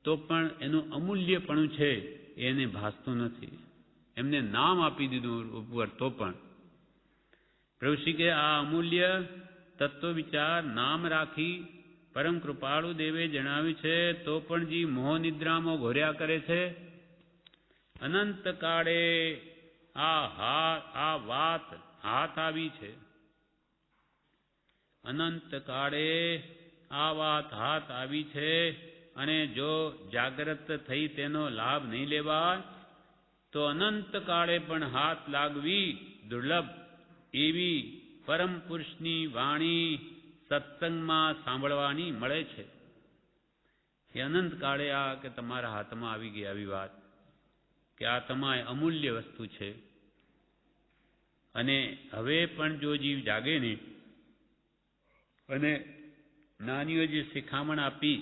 તો પણ એનું અમૂલ્યપણું છે એને ભાસતું નથી. એમને નામ આપી દીધું ઉપર, તો પણ પ્રભુશ્રી કે આ અમૂલ્ય તત્વ વિચાર નામ રાખી પરમ કૃપાળુ દેવે જણાવ્યું છે, તો પણ જી મોહ નિદ્રામાં ઘોર્યા કરે છે. અનંત કાળે આ વાત હાથ આવી છે. અનંત કાળે આ વાત હાથ આવી છે, અને જો જાગ્રત થઈ તેનો લાભ નહીં લેવાય તો અનંત કાળે પણ હાથ લાગવી દુર્લભ. એવી પરમ પુરુષની વાણી સત્સંગમાં સાંભળવાની મળે છે. એ અનંત કાળે આ કે તમારા હાથમાં આવી ગઈ આવી વાત કે આ તમારી અમૂલ્ય વસ્તુ છે. અને હવે પણ જો જીવ જાગે નહીં અને નાનીઓ જે શિખામણ આપી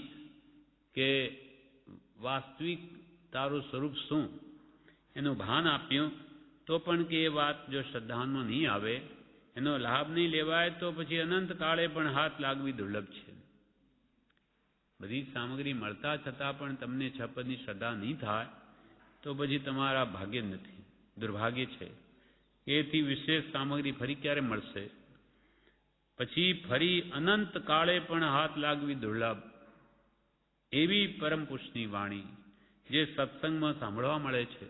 કે વાસ્તવિક તારું સ્વરૂપ શું એનું ભાન આપ્યું, તો પણ કે એ વાત જો શ્રદ્ધામાં નહીં આવે, એનો લાભ નહીં લેવાય, તો પછી અનંત કાળે પણ હાથ લાગવી દુર્લભ છે. બધી સામગ્રી મળતા છતાં પણ તમને 6 પદની શ્રદ્ધા નહીં થાય તો પછી તમારા ભાગ્ય નથી, દુર્ભાગ્ય છે. એથી વિશેષ સામગ્રી ફરી ક્યારે મળશે? પછી ફરી અનંત કાળે પણ હાથ લાગવી દુર્લભ. એવી પરમ પુરુષની વાણી જે સત્સંગમાં સાંભળવા મળે છે.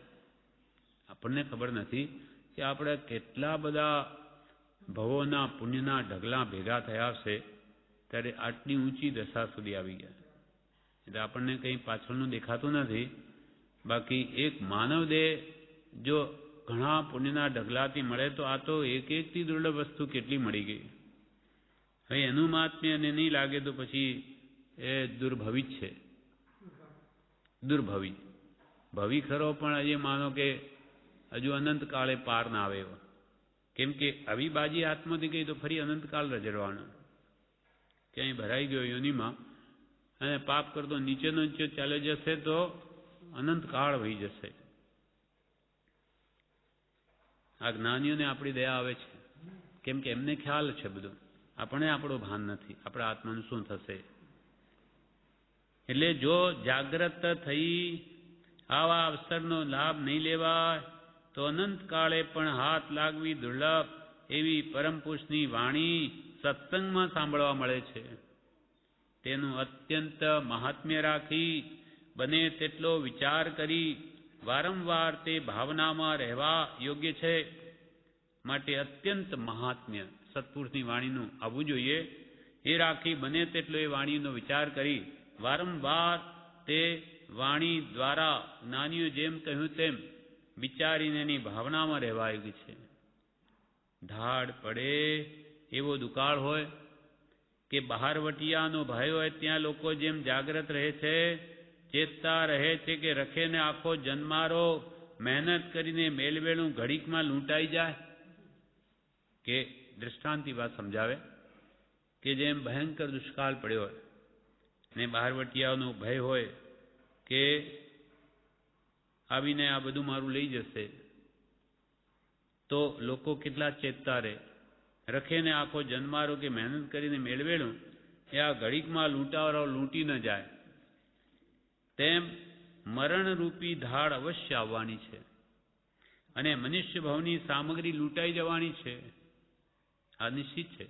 આપણને ખબર નથી કે આપણે કેટલા બધા ભવોના પુણ્યના ઢગલા ભેગા થયા છે, ત્યારે આટલી ઊંચી દશા સુધી આવી ગયા. એટલે આપણને કંઈ પાછળનું દેખાતું નથી. બાકી એક માનવ દેહ જો ઘણા પુણ્યના ઢગલાથી મળે તો આ તો એક એકથી દુર્લભ વસ્તુ કેટલી મળી ગઈ. હવે એનું મહાત્મ્ય એને નહીં લાગે તો પછી એ દુર્ભવી જ છે. દુર્ભવી ભવી ખરો, પણ હજી માનો કે હજુ અનંતકાળે પાર ના આવે એવો. કેમ કે આવી બાજી હાથમાંથી ગઈ તો ફરી અનંતકાળ રજડવાનો. ક્યાંય ભરાઈ ગયો યોનિમાં અને પાપ કરતો નીચેનો નીચે ચાલે જશે તો અનંતકાળ વહી જશે. આ જ્ઞાનીઓને આપણી દયા આવે છે, કેમ કે એમને ખ્યાલ છે બધું, આપણે આપણું ભાન નથી, આપણા આત્માનું શું થશે. એટલે જો જાગ્રત થઈ આવા અવસરનો લાભ નહીં લેવાય તો અનંતકાળે પણ હાથ લાગવી દુર્લભ એવી પરમ પુરુષની વાણી સત્સંગમાં સાંભળવા મળે છે. તેનું અત્યંત મહાત્મ્ય રાખી બને તેટલો વિચાર કરી વારંવાર તે ભાવનામાં રહેવા યોગ્ય છે. માટે અત્યંત મહાત્મ્ય સત્પુરુષની વાણીનું આવવું જોઈએ. એ રાખી બને તેટલો એ વાણીનો વિચાર કરી વારંવાર તે વાણી દ્વારા જ્ઞાનીઓ જેમ કહ્યું તેમ વિચારીને એની ભાવનામાં રહેવા યોગ્ય છે. ધાડ પડે એવો દુકાળ હોય કે બહારવટિયાનો ભય હોય ત્યાં લોકો જેમ જાગ્રત રહે છે, ચેતતા રહે છે કે રખેને આખો જન્મારો મહેનત કરીને મેળવેલું ઘડીકમાં લૂંટાઈ જાય. કે દૃષ્ટાંતિ વાત સમજાવે કે જેમ ભયંકર દુષ્કાળ પડ્યો હોય ને બહારવટિયાનો ભય હોય કે આવીને આ બધું મારું લઈ જશે, તો લોકો કેટલા ચેતતા રહે. રખેને આખો જન્મારો કે મહેનત કરીને મેળવેલું એ આ ઘડીકમાં લૂંટાવાળો લૂંટી ન જાય. તેમ મરણરૂપી ધાડ અવશ્ય આવવાની છે અને મનુષ્ય ભાવની સામગ્રી લૂંટાઈ જવાની છે. આ નિશ્ચિત છે.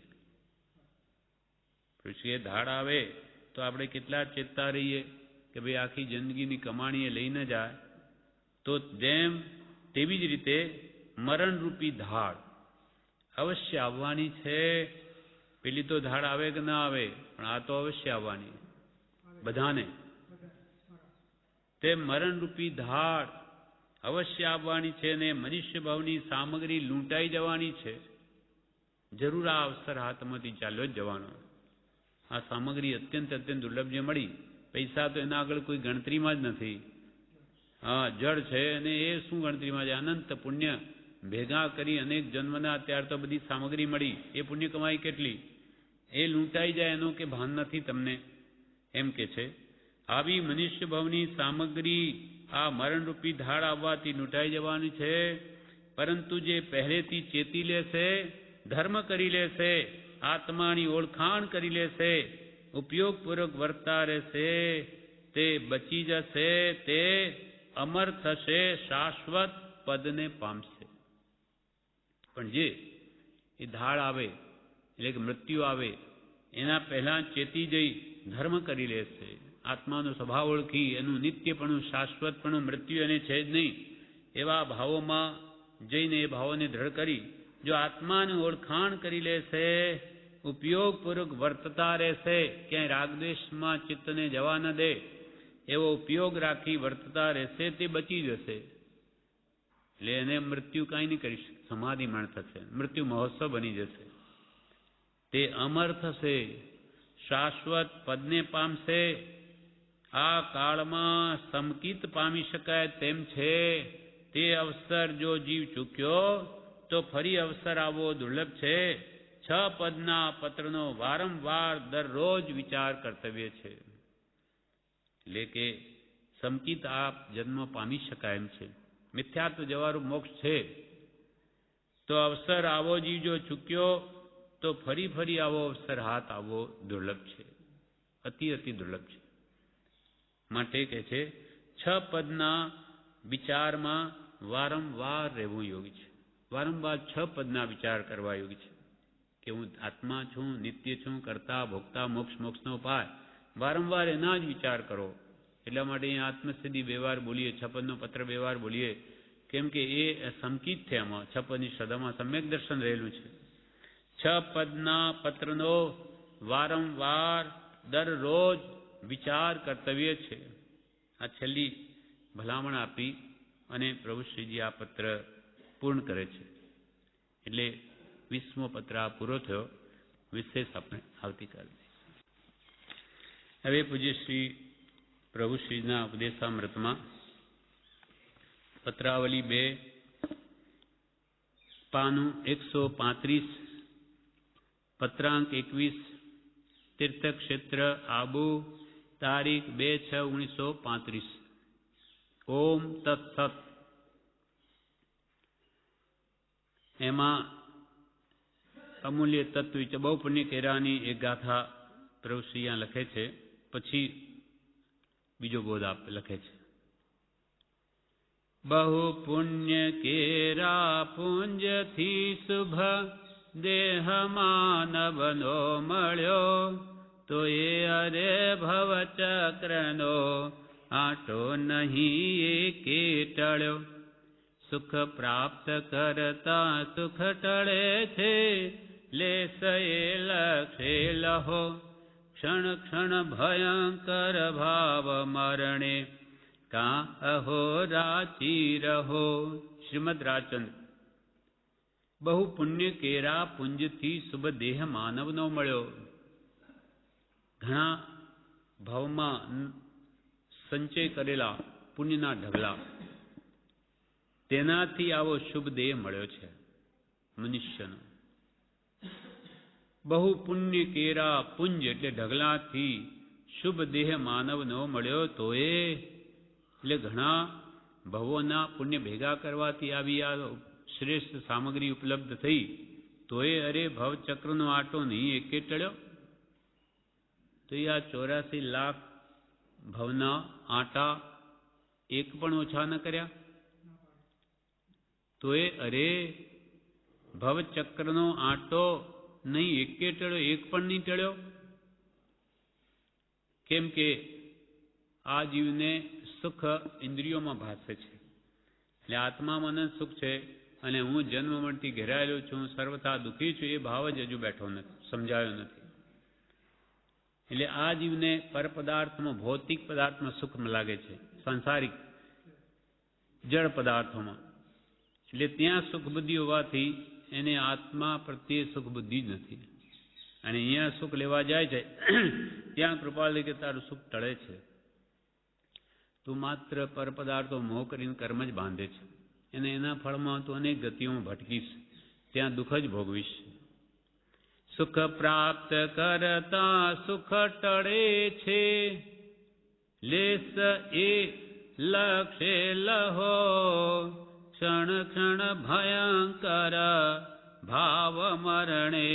પછી એ ધાડ આવે તો આપણે કેટલા ચેતતા રહીએ કે ભાઈ આખી જિંદગીની કમાણી એ લઈ ન જાય. તો જેમ તેવી જ રીતે મરણરૂપી ધાડ અવશ્ય આવવાની છે. પેલી તો ધાડ આવે કે ના આવે, પણ આ તો અવશ્ય આવવાની બધાને. તે મરણરૂપી ધાડ અવશ્ય આવવાની છે ને મનુષ્ય ભાવની સામગ્રી લૂંટાઈ જવાની છે. જરૂર આ અવસર હાથમાંથી ચાલ્યો જ જવાનો. આ સામગ્રી અત્યંત અત્યંત દુર્લભ જે મળી, પૈસા તો એના આગળ કોઈ ગણતરીમાં જ નથી. હા, જળ છે અને એ શું ગણતરીમાં છે. અનંત પુણ્ય ભેગા કરી અનેક જન્મના અત્યારે તો બધી સામગ્રી મળી, એ પુણ્ય કમાઈ કેટલી, એ લૂંટાઈ જાય એનો કે ભાન નથી તમને, એમ કે છે. આવી મનુષ્ય ભાવની સામગ્રી આ મરણરૂપી ધાડ આવવાથી લૂંટાઈ જવાની છે. પરંતુ જે પહેલેથી ચેતી લેશે, ધર્મ કરી લેશે, આત્માની ઓળખાણ કરી લેશે, ઉપયોગપૂર્વક વર્તા રહેશે, તે બચી જશે, તે અમર થશે, શાશ્વત પદને પામશે. પણ જે એ ધાડ આવે એટલે કે મૃત્યુ આવે એના પહેલા ચેતી જઈ ધર્મ કરી લેશે, આત્માનો સ્વભાવ ઓળખી એનું નિત્યપણું શાશ્વતપણું મૃત્યુ એને છે જ નહીં એવા ભાવોમાં જઈને એ ભાવોને દ્રઢ કરી જો આત્માની ઓળખાણ કરી લેશે, ઉપયોગપૂર્વક વર્તતા રહેશે, ક્યાંય રાગદ્વેષમાં ચિત્તને જવા ન દે એવો ઉપયોગ રાખી વર્તતા રહેશે, તે બચી જશે. એટલે એને મૃત્યુ કાંઈ નહીં કરી શકે, સમાધિમણ થશે, મૃત્યુ મહોત્સવ બની જશે. તે અમર થશે, શાશ્વત પદને પામશે. આ કાળમાં સમકિત પામી શકાય તેમ છે. તે અવસર જો જીવ ચૂક્યો તો ફરી અવસર આવવો દુર્લભ છે. 6 પદના પત્રનો વારંવાર દરરોજ વિચાર કર્તવ્ય છે. એટલે કે સમકિત આ જન્મ પામી શકાય એમ છે. મિથ્યાત્વ જવારું મોક્ષ છે. તો અવસર આવો જીવ જો ચૂક્યો તો ફરી ફરી આવો અવસર હાથ આવવો દુર્લભ છે, અતિ અતિ દુર્લભ છે. માટે કહે છે 6 પદના વિચારમાં વારંવાર રહેવું યોગ્ય છે. વારંવાર 6 પદના વિચાર કરવા યોગ્ય છે કે હું આત્મા છું, નિત્ય છું, કરતા ભોગતા મોક્ષ મોક્ષનો ઉપાય. વારંવાર એના જ વિચાર કરો. એટલા માટે અહીંયા આત્મસિદ્ધિ 2 વાર બોલીએ, 6 પદનો પત્ર 2 વાર બોલીએ, કેમ કે એ સંકિત છે. આમાં 6 પદની શ્રદ્ધામાં સમ્યક દર્શન રહેલું છે. 6 પદના પત્રનો વારંવાર દરરોજ વિચાર કર્તવ્ય છે. આ છેલ્લી ભલામણ આપી અને પ્રભુ શ્રીજી આ પત્ર પૂર્ણ કરે છે. એટલે 20મો પત્ર આ પૂરો થયો. વિશેષ આપણે આવતીકાલે. હવે પૂજ્ય શ્રી પ્રભુશ્રીના ઉપદેશામૃતમાં પત્રાવલી 2 પાનું 135 પત્રાંક 21 તીર્થક્ષેત્ર આબુ તારીખ 2/6/1935. ઓમ તત્સત. એમાં અમૂલ્ય તત્વ બહુ પુણ્ય કેરાની એક ગાથા પ્રભુશ્રી લખે છે, પછી બીજો બોધ લખે છે. બહુ પુણ્ય કેરા પુંજથી શુભ દેહ માનવનો મળ્યો, તો એ અરે ભવચક્રનો આટો નહીં એકે ટળ્યો. સુખ પ્રાપ્ત કરતા સુખ ટળે છે, લેસ એ લક્ષે લહો. ક્ષણ ક્ષણ ભયંકર ભાવ મરણે, કા અહો રાચી રહો. શ્રીમદ રાજચંદ્ર. બહુ પુણ્ય કેરા પુંજથી શુભ દેહ માનવનો મળ્યો. ઘણા ભાવમાં સંચય કરેલા પુણ્યના ઢગલા, તેનાથી આવો શુભ દેહ મળ્યો છે મનુષ્યનો. બહુ પુણ્ય કેરા પુંજ એટલે ઢગલાથી શુભ દેહ માનવનો મળ્યો, તો એટલે ઘણા ભવોના પુણ્ય ભેગા કરવાથી આવી આ શ્રેષ્ઠ સામગ્રી ઉપલબ્ધ થઈ, તો અરે ભવચક્રનો આટો નહીં એકે ટળ્યો. તો આ 84 લાખ ભવના આટા એક પણ ઓછા ન કર્યા. તો અરે ભવચક્રનો આટો નહીં એકે ટળ્યો, એક પણ નહીં ટળ્યો. કેમ કે આ જીવને સુખ ઇન્દ્રિયોમાં ભાસે છે, એટલે આત્મામાં અનંત સુખ છે, અને હું જન્મ મરણથી ઘેરાયેલો છું, સર્વથા દુઃખી છું, એ ભાવ જ હજુ બેઠો નથી, સમજાયો નથી. એટલે આ જીવને પર પદાર્થમાં, ભૌતિક પદાર્થમાં સુખ લાગે છે, સાંસારિક જળ પદાર્થોમાં. એટલે ત્યાં સુખ બુદ્ધિ હોવાથી એને આત્મા પ્રત્યે સુખ બુદ્ધિ જ નથી. અને અહીંયા સુખ લેવા જાય છે, ત્યાં કૃપાલ કે તારું સુખ ટળે છે. તું માત્ર પર પદાર્થો મોહ કરીને કર્મ જ બાંધે છે, અને એના ફળમાં તું અનેક ગતિઓમાં ભટકીશ, ત્યાં દુઃખ જ ભોગવીશ. સુખ પ્રાપ્ત કરતા સુખ ટળે છે, લેસ એ લક્ષે લહો. ક્ષણ ક્ષણ ભયંકર ભાવ મરણે,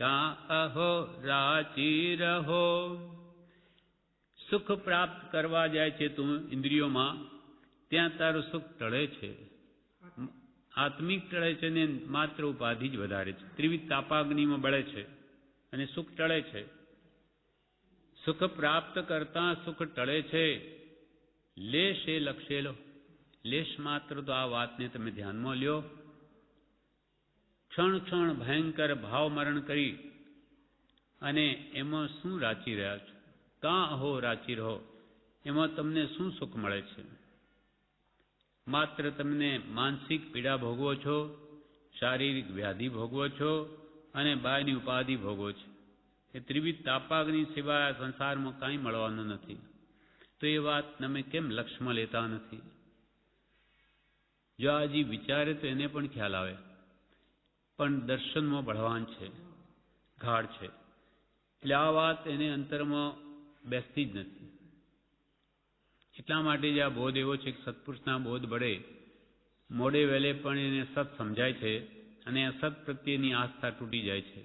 કા અહો રાચી રહો. સુખ પ્રાપ્ત કરવા જાય છે તું ઇન્દ્રિયોમાં, ત્યાં તારું સુખ ટળે છે, આત્મિક ટળે છે ને માત્ર ઉપાધિ જ વધારે છે. ત્રિવિધ તાપાગ્નિમાં બળે છે અને સુખ ટળે છે. સુખ પ્રાપ્ત કરતા સુખ ટળે છે, લેશ એ લક્ષેલો. લેશ માત્ર તો આ વાતને તમે ધ્યાનમાં લ્યો. ક્ષણ ક્ષણ ભયંકર ભાવ મરણ કરી અને એમાં શું રાચી રહ્યા છો? કાં અહો રાચી રહો. એમાં તમને શું સુખ મળે છે? માત્ર તમને માનસિક પીડા ભોગવો છો, શારીરિક વ્યાધિ ભોગવો છો, અને બાયની ઉપાધિ ભોગવો છો. એ ત્રિવિધ તાપાગ્નિ સિવાય સંસારમાં કાંઈ મળવાનું નથી. તો એ વાત તમે કેમ લક્ષ્યમાં લેતા નથી? જો આજી વિચારે તો એને પણ ખ્યાલ આવે, પણ દર્શનમાં બળવાન છે, ગાઢ છે, એટલે આ વાત એને અંતરમાં બેસતી જ નથી. એટલા માટે જ આ બોધ એવો છે કે સત્પુરુષના બોધ બળે મોડે વહેલે પણ એને સત સમજાય છે, અને અસત પ્રત્યેની આસ્થા તૂટી જાય છે.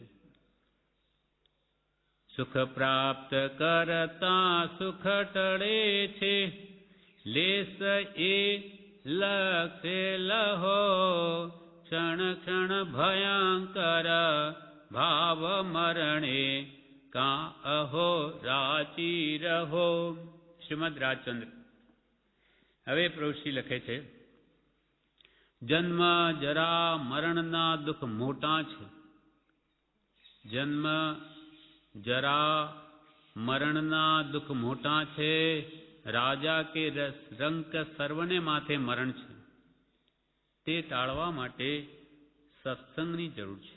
સુખ પ્રાપ્ત કરતા સુખ ટળે છે, લેસ એ લક્ષે લહો. ક્ષણ ક્ષણ ભયંકર ભાવ મરણે, કા અહો રાચી રહો. શ્રીમદ રાજચંદ્ર. હવે પ્રભુશ્રી લખે છે, જન્મ જરા મરણના દુઃખ મોટા છે. જન્મ જરા મરણના દુઃખ મોટા છે, રાજા કે રંક સર્વને માથે મરણ છે. તે ટાળવા માટે સત્સંગની જરૂર છે.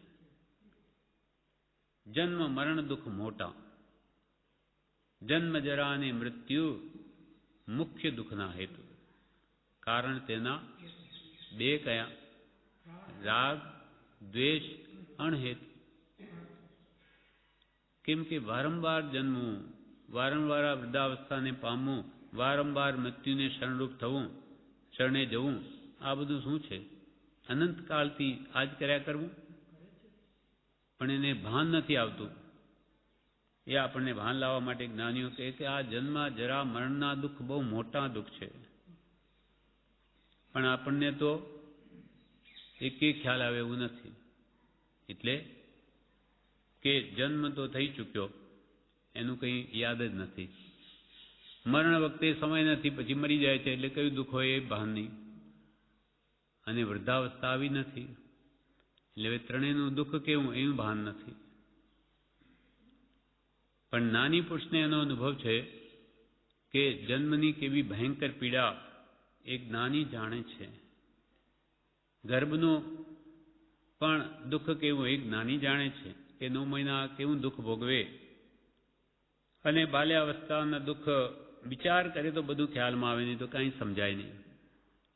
જન્મ મરણ દુઃખ મોટા. જન્મ જરા અને મૃત્યુ મુખ્ય દુઃખના હેતુ. કારણ તેના બે કયા? રાગ દ્વેષ અણહેતુ. કેમ કે વારંવાર જન્મવું, વારંવાર આ વૃદ્ધાવસ્થાને પામવું, વારંવાર મૃત્યુને શરણરૂપ થવું, શરણે જવું, આ બધું શું છે? અનંતકાળથી આજ કર્યા કરવું. પણ એને ભાન નથી આવતું. એ આપણને ભાન લાવવા માટે જ્ઞાનીઓ કહે કે આ જન્મ જરા મરણના દુઃખ બહુ મોટા દુઃખ છે. પણ આપણને તો એક ખ્યાલ આવે એવું નથી. એટલે કે જન્મ તો થઈ ચૂક્યો, એનું કંઈ યાદ જ નથી. મરણ વખતે સમય નથી, પછી મરી જાય છે, એટલે કયું દુઃખ હોય એ ભાન નહીં. અને વૃદ્ધાવસ્થા આવી નથી, એટલે હવે ત્રણેયનું દુઃખ કેવું એનું ભાન નથી. પણ નાની પુરુષને એનો અનુભવ છે કે જન્મની કેવી ભયંકર પીડા એક નાની જાણે છે. ગર્ભનું પણ દુઃખ કેવું એક નાની જાણે છે કે 9 મહિના કેવું દુઃખ ભોગવે. અને બાલ્યાવસ્થાના દુઃખ વિચાર કરે તો બધું ખ્યાલમાં આવે નહીં, તો કાંઈ સમજાય નહીં.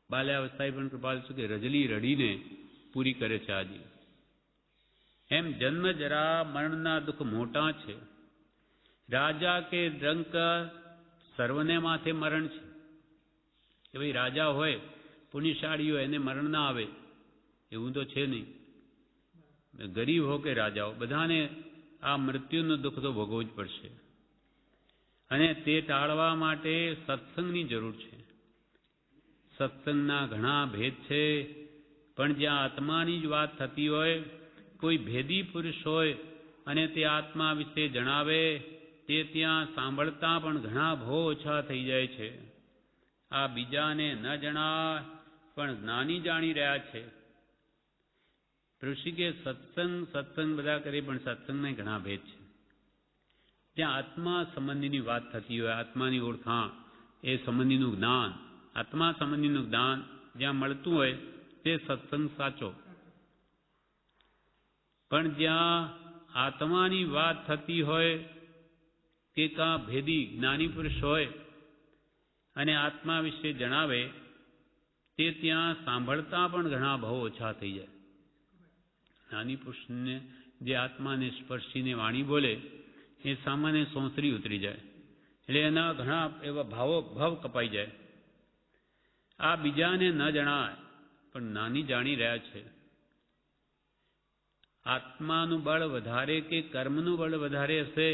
બાલ્યાવસ્થાએ પણ કૃપાલ શું કે રજલી રડીને પૂરી કરે છે આજે. એમ જન્મ જરા મરણના દુઃખ મોટા છે. રાજા કે ડંક સર્વને માથે મરણ છે. કે ભાઈ રાજા હોય, પુણ્યશાળી હોય, એને મરણ ના આવે એવું તો છે નહીં. ગરીબ હો કે રાજાઓ, બધાને આ મૃત્યુનું દુઃખ તો ભોગવવું જ પડશે. અને તે ટાળવા માટે સત્સંગની જરૂર છે. સત્સંગના ઘણા ભેદ છે, પણ જ્યાં આત્માની જ વાત થતી હોય, કોઈ ભેદી પુરુષ હોય અને તે આત્મા વિશે જણાવે, તે ત્યાં સાંભળતા પણ ઘણા બહુ ઓછા થઈ જાય છે. આ બીજાને ન જણાય પણ જ્ઞાની જાણી રહ્યા છે. ઋષિ કે સત્સંગ બધા કરે, પણ સત્સંગના ઘણા ભેદ છે. જ્યાં આત્મા સંબંધીની વાત થતી હોય, આત્માની ઓળખાણ, એ સંબંધીનું જ્ઞાન, આત્મા સંબંધીનું જ્ઞાન જ્યાં મળતું હોય તે સત્સંગ સાચો. પણ જ્યાં આત્માની વાત થતી હોય કે કાં ભેદી જ્ઞાની પુરુષ હોય અને આત્મા વિશે જણાવે, તે ત્યાં સાંભળતા પણ ઘણા બહુ ઓછા થઈ જાય. જ્ઞાની પુરુષને જે આત્માને સ્પર્શીને વાણી બોલે એ સામાન્ય સોંસરી ઉતરી જાય, એટલે એના ઘણા એવા ભાવ કપાઈ જાય. આ બીજાને ન જણાય પણ નાની જાણી રહ્યા છે. આત્માનું બળ વધારે કે કર્મનું બળ વધારે હશે?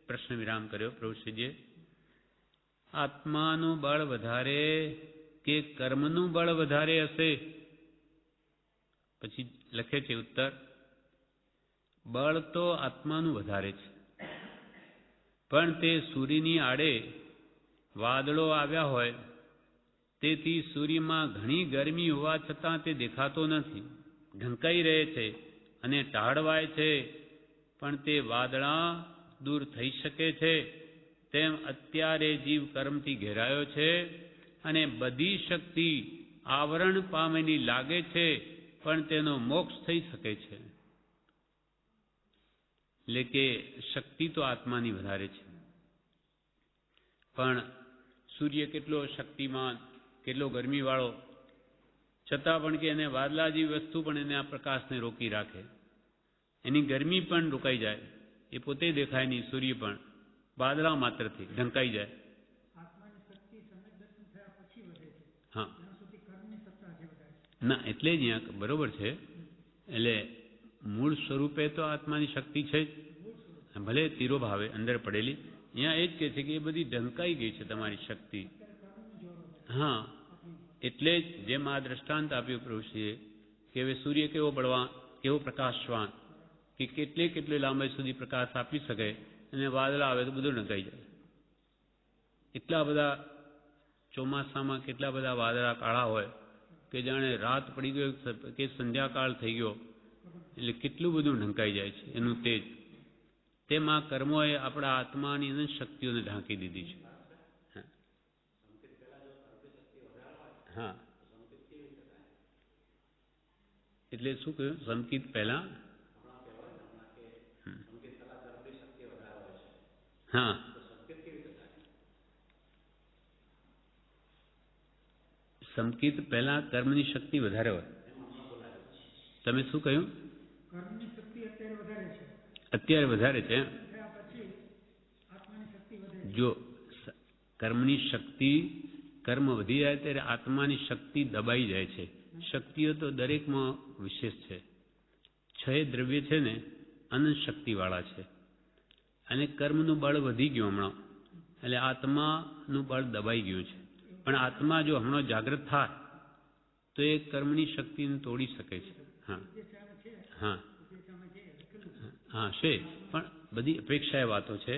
પ્રશ્ન વિરામ કર્યો પ્રભુશ્રીજીએ. આત્માનું બળ વધારે કે કર્મનું બળ વધારે હશે? પછી લખે છે ઉત્તર, બળ તો આત્માનું વધારે છે, પણ તે સૂર્યની આડે વાદળો આવ્યા હોય, તેથી સૂર્યમાં ઘણી ગરમી હોવા છતાં તે દેખાતો નથી, ઢંકાઈ રહે છે અને ટાળવાય છે, પણ તે વાદળા દૂર થઈ શકે છે. તેમ અત્યારે જીવ કર્મથી ઘેરાયો છે અને બધી શક્તિ આવરણ પામેલી લાગે છે, પણ તેનો મોક્ષ થઈ શકે છે. એટલે કે શક્તિ તો આત્માની વધારે છે, પણ સૂર્ય કેટલો શક્તિમાન, કેટલો ગરમીવાળો, છતાં પણ કે એને વાદળા જેવી વસ્તુ પણ એને આ પ્રકાશને રોકી રાખે, એની ગરમી પણ રોકાઈ જાય, એ પોતે દેખાય નહીં, સૂર્ય પણ વાદળા માત્રથી ઢંકાઈ જાય. હા, ના એટલે જ અહીંયા બરોબર છે. એટલે મૂળ સ્વરૂપે તો આત્માની શક્તિ છે જ, ભલે તિરોભાવે અંદર પડેલી. અહીંયા એ જ કહે છે કે એ બધી ઢંકાઈ ગઈ છે તમારી શક્તિ. હા, એટલે જ જેમ આ દ્રષ્ટાંત આપ્યું પ્રભુશ્રીએ કે હવે સૂર્ય કેવો બળવાન, કેવો પ્રકાશવાન, કે કેટલે લાંબા સુધી પ્રકાશ આપી શકે, અને વાદળા આવે તો બધું ઢંકાઈ જાય. એટલા બધા ચોમાસામાં કેટલા બધા વાદળા કાળા હોય કે જાણે રાત પડી ગયો કે સંધ્યાકાળ થઈ ગયો, એટલે કેટલું બધું ઢંકાઈ જાય છે એનું તેજ. તેમાં કર્મોએ આપણા આત્માની અનંત શક્તિઓને ઢાંકી દીધી છે. હા, એટલે શું કહ્યું? સંકિત પહેલા હા, સંકિત પહેલા કર્મની શક્તિ વધારે હોય. તમે શું કહ્યું? કર્મની શક્તિ અત્યારે વધારે છે. અત્યારે વધારે છે. પછી આત્માની શક્તિ વધે. જો કર્મની શક્તિ, કર્મ વધી જાય ત્યારે આત્માની શક્તિ દબાઈ જાય છે. શક્તિઓ તો દરેકમાં વિશેષ છે. 6 દ્રવ્ય છે ને અનંત શક્તિવાળા છે. અને કર્મનું બળ વધી ગયું હમણાં, એટલે આત્માનું બળ દબાઈ ગયું છે. પણ આત્મા જો હમણાં જાગૃત થાય તો એ કર્મની શક્તિને તોડી શકે છે. હા હા હા છે, પણ બધી અપેક્ષાએ વાતો છે.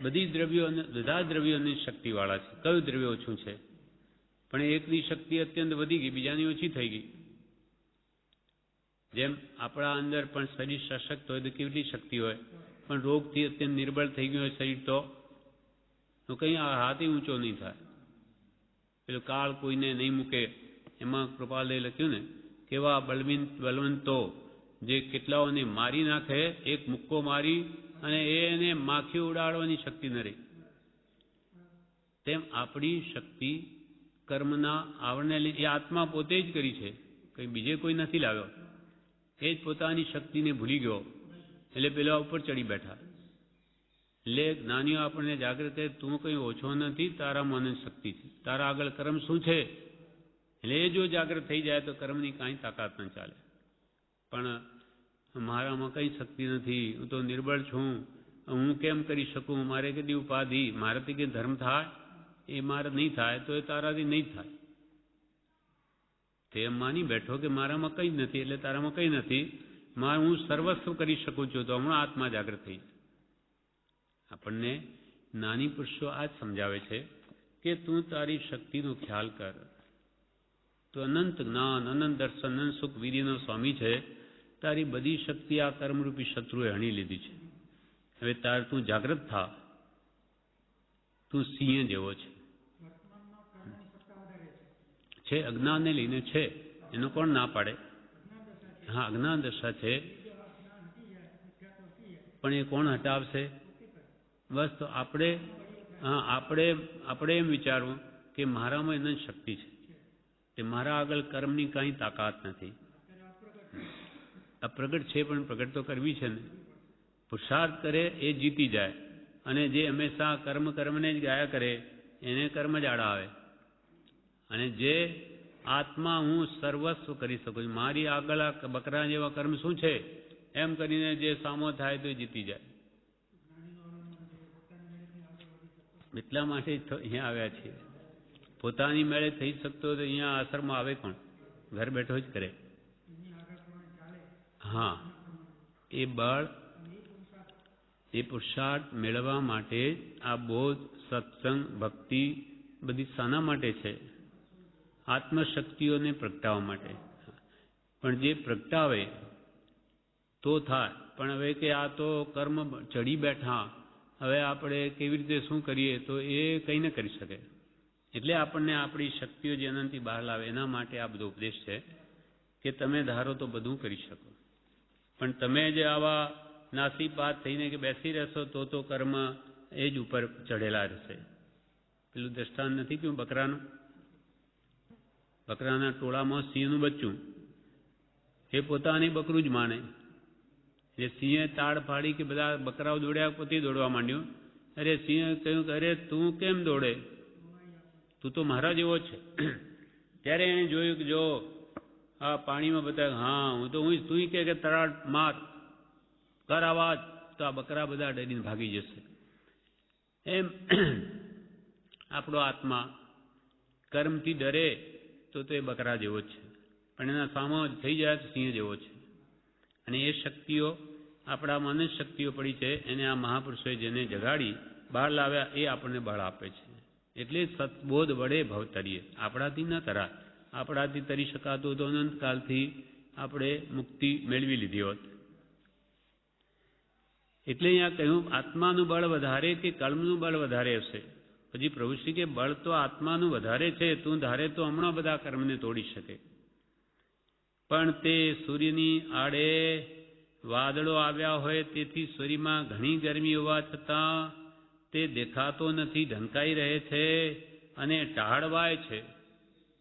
બધા દ્રવ્યોની શક્તિવાળા છે. કયું દ્રવ્ય ઓછું છે? પણ એકની શક્તિ અત્યંત વધી ગઈ, બીજાની ઓછી થઈ ગઈ. જેમ આપણા અંદર પણ શરીર સશક્ત હોય તો કેટલી શક્તિ હોય, પણ રોગથી અત્યંત નિર્બળ થઈ ગયું હોય શરીર તો કંઈ હાથ ઊંચો નહીં થાય. પેલું કાળ કોઈને નહીં મૂકે, એમાં કૃપાલએ લખ્યું ને, કેવા બલવંતો જે કેટલાઓને મારી નાખે, એક મુક્કો મારી અને એને માખી ઉડાડવાની શક્તિ ન રહી. તેમ આપણી શક્તિ કર્મના આવરણને લીધે એ આત્મા પોતે જ કરી છે, કંઈ બીજે કોઈ નથી લાવ્યો. એ જ પોતાની શક્તિને ભૂલી ગયો, એટલે પેલા ઉપર ચડી બેઠા. એટલે જ્ઞાનીઓ આપણને જાગૃત કરે, તું કંઈ ઓછો નથી, તારામાં અનંત શક્તિ છે. તારા આગળ કર્મ શું છે? એટલે એ જો જાગૃત થઈ જાય તો કર્મની કાંઈ તાકાત ન ચાલે. પણ મારામાં કંઈ શક્તિ નથી, હું તો નિર્બળ છું, હું કેમ કરી શકું, મારે કદી ઉપાધિ, મારાથી કંઈ ધર્મ થાય? એ મારે નહીં થાય તો એ તારાથી નહીં થાય. તે માની બેઠો કે મારામાં કંઈ જ નથી, એટલે તારામાં કંઈ નથી, હું સર્વસ્વ કરી શકું છું, તો હમણાં આત્મા જાગૃત થઈ. આપણને નાની પુરુષો આ જ સમજાવે છે કે તું તારી શક્તિનો ખ્યાલ કર. તો અનંત જ્ઞાન, અનંત દર્શન, અનંત સુખ, વીર્યનો સ્વામી છે. તારી બધી શક્તિ આ કર્મરૂપી શત્રુએ હણી લીધી છે. હવે તું જાગૃત થા, તું સિંહ જેવો છે. અજ્ઞાનને લઈને છે, એનો કોણ ના પાડે? હા, અજ્ઞાન દશા છે, પણ એ કોણ હટાવશે? બસ તો આપણે એમ વિચારવું કે મારામાં અનંત શક્તિ છે, તે મારા આગળ કર્મની કાંઈ તાકાત નથી. આ પ્રગટ છે, પણ પ્રગટ તો કરવી છે ને. પુરુષાર્થ કરે એ જીતી જાય, અને જે હંમેશા કર્મને જ ગાયા કરે એને કર્મ જ આડા આવે. અને જે આત્મા હું સર્વસ્વ કરી શકું છું, મારી આગળ આ બકરા જેવા કર્મ શું છે એમ કરીને જે સામો થાય તો જીતી જાય. એટલા માટે અહીંયા આવ્યા છીએ. પોતાની મેળે થઈ શકતો તો અહીંયા આશ્રમમાં આવે કોણ? ઘર બેઠો જ કરે. હા, એ બળ, એ પુરુષાર્થ મેળવવા માટે આ બોધ, સત્સંગ, ભક્તિ બધી શાના માટે છે? આત્મશક્તિઓને પ્રગટાવવા માટે. પણ જે પ્રગટાવે તો થાય. પણ હવે કે આ તો કર્મ ચડી બેઠા, હવે આપણે કેવી રીતે શું કરીએ, તો એ કંઈ ન કરી શકે. એટલે આપણને આપણી શક્તિઓ જે અનંતથી બહાર લાવે એના માટે આ બધો ઉપદેશ છે કે તમે ધારો તો બધું કરી શકો. પણ તમે જે આવા નાસીપાત થઈને કે બેસી રહેશો તો કર્મ એ જ ઉપર ચઢેલા રહેશે. પેલું દ્રષ્ટાંત નથી કહ્યું બકરાનું? બકરાના ટોળામાં સિંહનું બચ્ચું, એ પોતાની બકરું જ માને. એટલે સિંહે તાળ પાડી કે બધા બકરાઓ દોડ્યા, પોતે દોડવા માંડ્યું. અરે સિંહે કહ્યું કે અરે તું કેમ દોડે, તું તો મારા જેવો છે. ત્યારે એણે જોયું કે જો આ પાણીમાં બધા, હા હું તો તું કે તરાટ માર, કર આવાજ, તો આ બકરા બધા ડરીને ભાગી જશે. એમ આપણો આત્મા કર્મથી ડરે તો એ બકરા જેવો જ છે, પણ એના સામો થઈ જાય તો સિંહ જેવો છે. અને એ શક્તિઓ આપણામાં અનંત શક્તિઓ પડી છે, એને આ મહાપુરુષોએ જેને જગાડી બહાર લાવ્યા એ આપણને બળ આપે છે. એટલે સત્બોધ વડે ભવ તરીએ, આપણાથી ન તરાય. આપણાથી તરી શકાતું તો અનંતકાલથી આપણે મુક્તિ મેળવી લીધી હોત. એટલે અહીંયા કહ્યું આત્માનું બળ વધારે કે કર્મનું બળ વધારે હશે? પછી પ્રભુશ્રી કે બળ તો આત્માનું વધારે છે, તું ધારે તો હમણાં બધા કર્મને તોડી શકે. પણ તે સૂર્યની આડે વાદળો આવ્યા હોય તેથી સૂર્યમાં ઘણી ગરમી હોવા છતાં તે દેખાતો નથી, ઢંકાઈ રહે છે અને ટાળવાય છે,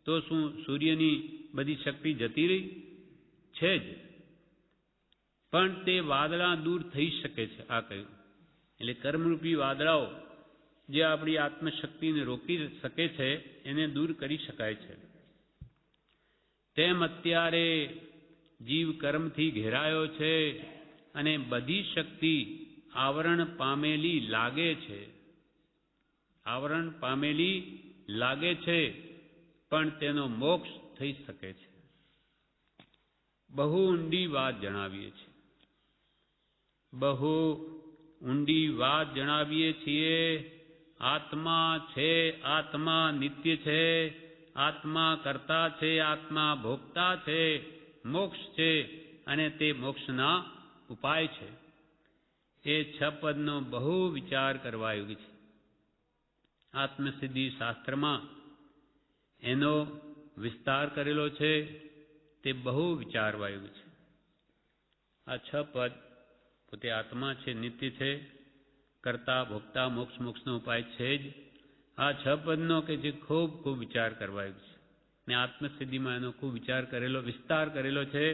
તો શું સૂર્યની બધી શક્તિ જતી રહી? છે જ, પણ તે વાદળા દૂર થઈ શકે છે. આ કહ્યું એટલે કર્મરૂપી વાદળાઓ જે આપણી આત્મશક્તિને રોકી શકે છે એને દૂર કરી શકાય છે. તેમ અત્યારે જીવ કર્મથી ઘેરાયો છે અને બધી શક્તિ આવરણ પામેલી લાગે છે. આવરણ પામેલી લાગે છે, પણ તેનો મોક્ષ થઈ શકે છે. બહુ ઊંડી વાત જણાવીએ છીએ. બહુ ઊંડી વાત જણાવીએ છીએ. આત્મા છે, આત્મા નિત્ય છે, આત્મા કર્તા છે, આત્મા ભોગતા છે, મોક્ષ છે અને તે મોક્ષના ઉપાય છે. એ 6 પદનો બહુ વિચાર કરવા યોગ્ય છે. આત્મસિદ્ધિ શાસ્ત્રમાં એનો વિસ્તાર કરેલો છે, તે બહુ વિચારવા યોગ્ય છે. આ 6 પદ પોતે આત્મા છે, નિત્ય છે, કર્તા ભોગતા મોક્ષનો ઉપાય છે જ. આ 6 પદનો કે જે ખૂબ ખૂબ વિચાર કરવા યોગ્ય છે ને આત્મસિદ્ધિમાં એનો ખૂબ વિચાર કરેલો, વિસ્તાર કરેલો છે,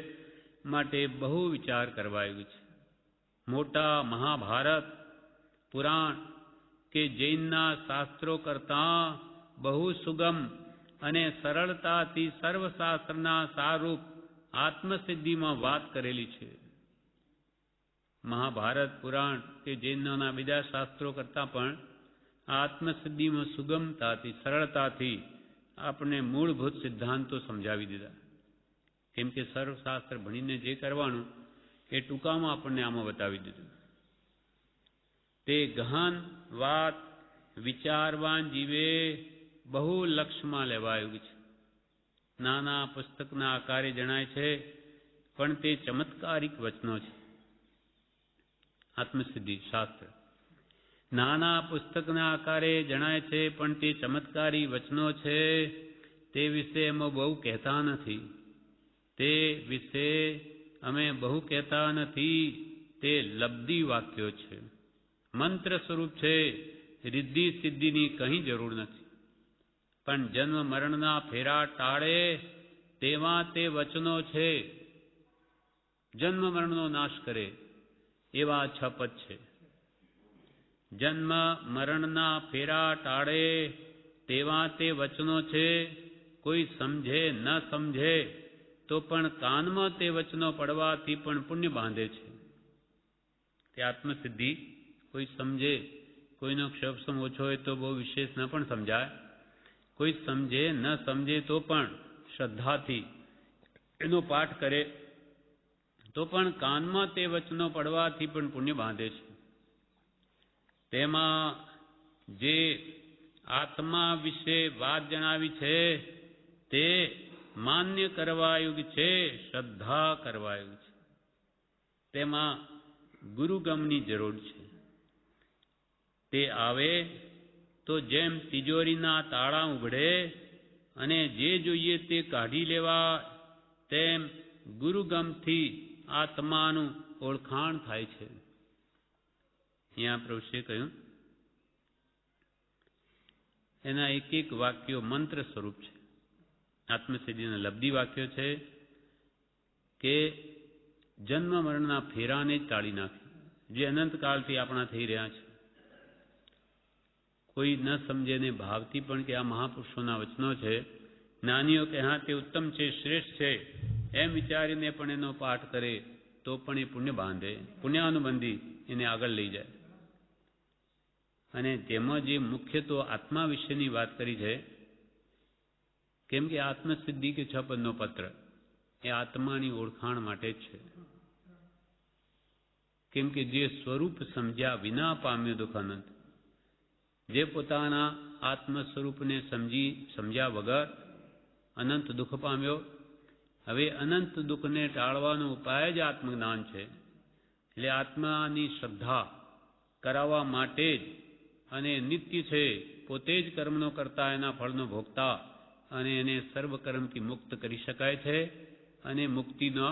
માટે બહુ વિચાર કરવા યોગ્ય છે. મોટા મહાભારત પુરાણ કે જૈનના શાસ્ત્રો કરતાં બહુ સુગમ અને સરળતાથી સર્વશાસ્ત્રના સારરૂપ આત્મસિદ્ધિમાં વાત કરેલી છે. મહાભારત પુરાણ કે જૈનોના બીજા શાસ્ત્રો કરતાં પણ આત્મસિદ્ધિમાં સુગમતાથી, સરળતાથી આપણે મૂળભૂત સિદ્ધાંતો સમજાવી દીધા. કેમ કે સર્વશાસ્ત્ર ભણીને જે કરવાનું એ ટૂંકામાં આપણને આમાં બતાવી દીધું. તે ગહન વાત વિચારવાન જીવે બહુ લક્ષમાં લેવા યોગ્ય છે. નાના પુસ્તકના આકારે જણાય છે, પણ તે ચમત્કારિક વચનો છે. આત્મસિદ્ધિ શાસ્ત્ર નાના પુસ્તકના આકારે જણાય છે, પણ તે ચમત્કારી વચનો છે. તે વિશે અમે બહુ કહેતા નથી. તે વિશે અમે બહુ કહેતા નથી. તે લબ્ધિ વાક્યો છે, મંત્ર સ્વરૂપ છે. રિદ્ધિ સિદ્ધિની કંઈ જરૂર નથી. પણ જન્મ મરણના ફેરા ટાળે તેવા તે વચનો છે. જન્મ મરણનો નાશ કરે એવા 6 પદ છે. જન્મ મરણના ફેરા ટાળે તેવા તે વચનો છે. કોઈ સમજે ન સમજે તો પણ કાનમાં તે વચનો પડવાથી પણ પુણ્ય બાંધે છે. તે આત્મસિદ્ધિ કોઈ સમજે, કોઈનો ક્ષોભસમ ઓછો હોય તો બહુ વિશેષ ન પણ સમજાય. કોઈ સમજે ન સમજે તો પણ શ્રદ્ધાથી એનો પાઠ કરે તો પણ કાનમાં તે વચનો પડવાથી પણ પુણ્ય બાંધે છે. તેમાં જે આત્મા વિશે વાત જણાવી છે તે માન્ય કરવા યોગ્ય છે, શ્રદ્ધા કરવા યોગ્ય છે. તેમાં ગુરુગમની જરૂર છે. તે આવે તો જેમ તિજોરીના તાળા ઉઘડે અને જે જોઈએ તે કાઢી લેવા, તેમ ગુરુગમથી આત્માનું ઓળખાણ થાય છે. અહીંયા પ્રભુશ્રીએ કહ્યું એના એક એક વાક્યો મંત્ર સ્વરૂપ છે. આત્મસિદ્ધિના લબ્ધિ વાક્યો છે કે જન્મ મરણના ફેરાને જ ટાળી નાખે, જે અનંતકાળથી આપણા થઈ રહ્યા છે. કોઈ ન સમજે ને ભાવથી પણ કે આ મહાપુરુષોના વચનો છે, જ્ઞાનીઓ કે હા તે ઉત્તમ છે, શ્રેષ્ઠ છે, એમ વિચારીને પણ એનો પાઠ કરે તો પણ એ પુણ્ય બાંધે, પુણ્યાનુબંધી એને આગળ લઈ જાય. અને તેમાં જે મુખ્ય તો આત્મા વિશેની વાત કરી છે, કેમ કે આત્મસિદ્ધિ કે 6 પદનો પત્ર એ આત્માની ઓળખાણ માટે જ છે. કેમ કે જે સ્વરૂપ સમજ્યા વિના પામ્યો દુઃખ અનંત, જે પોતાના આત્મ સ્વરૂપને સમજ્યા વગર અનંત દુઃખ પામ્યો, હવે અનંત દુઃખને ટાળવાનો ઉપાય જ આત્મજ્ઞાન છે. એટલે આત્માની શ્રદ્ધા કરાવવા માટે જ, અને નિત્ય છે, પોતે જ કર્મનો કરતા, એના ફળનો ભોગતા, અને એને સર્વકર્મથી મુક્ત કરી શકાય છે અને મુક્તિનો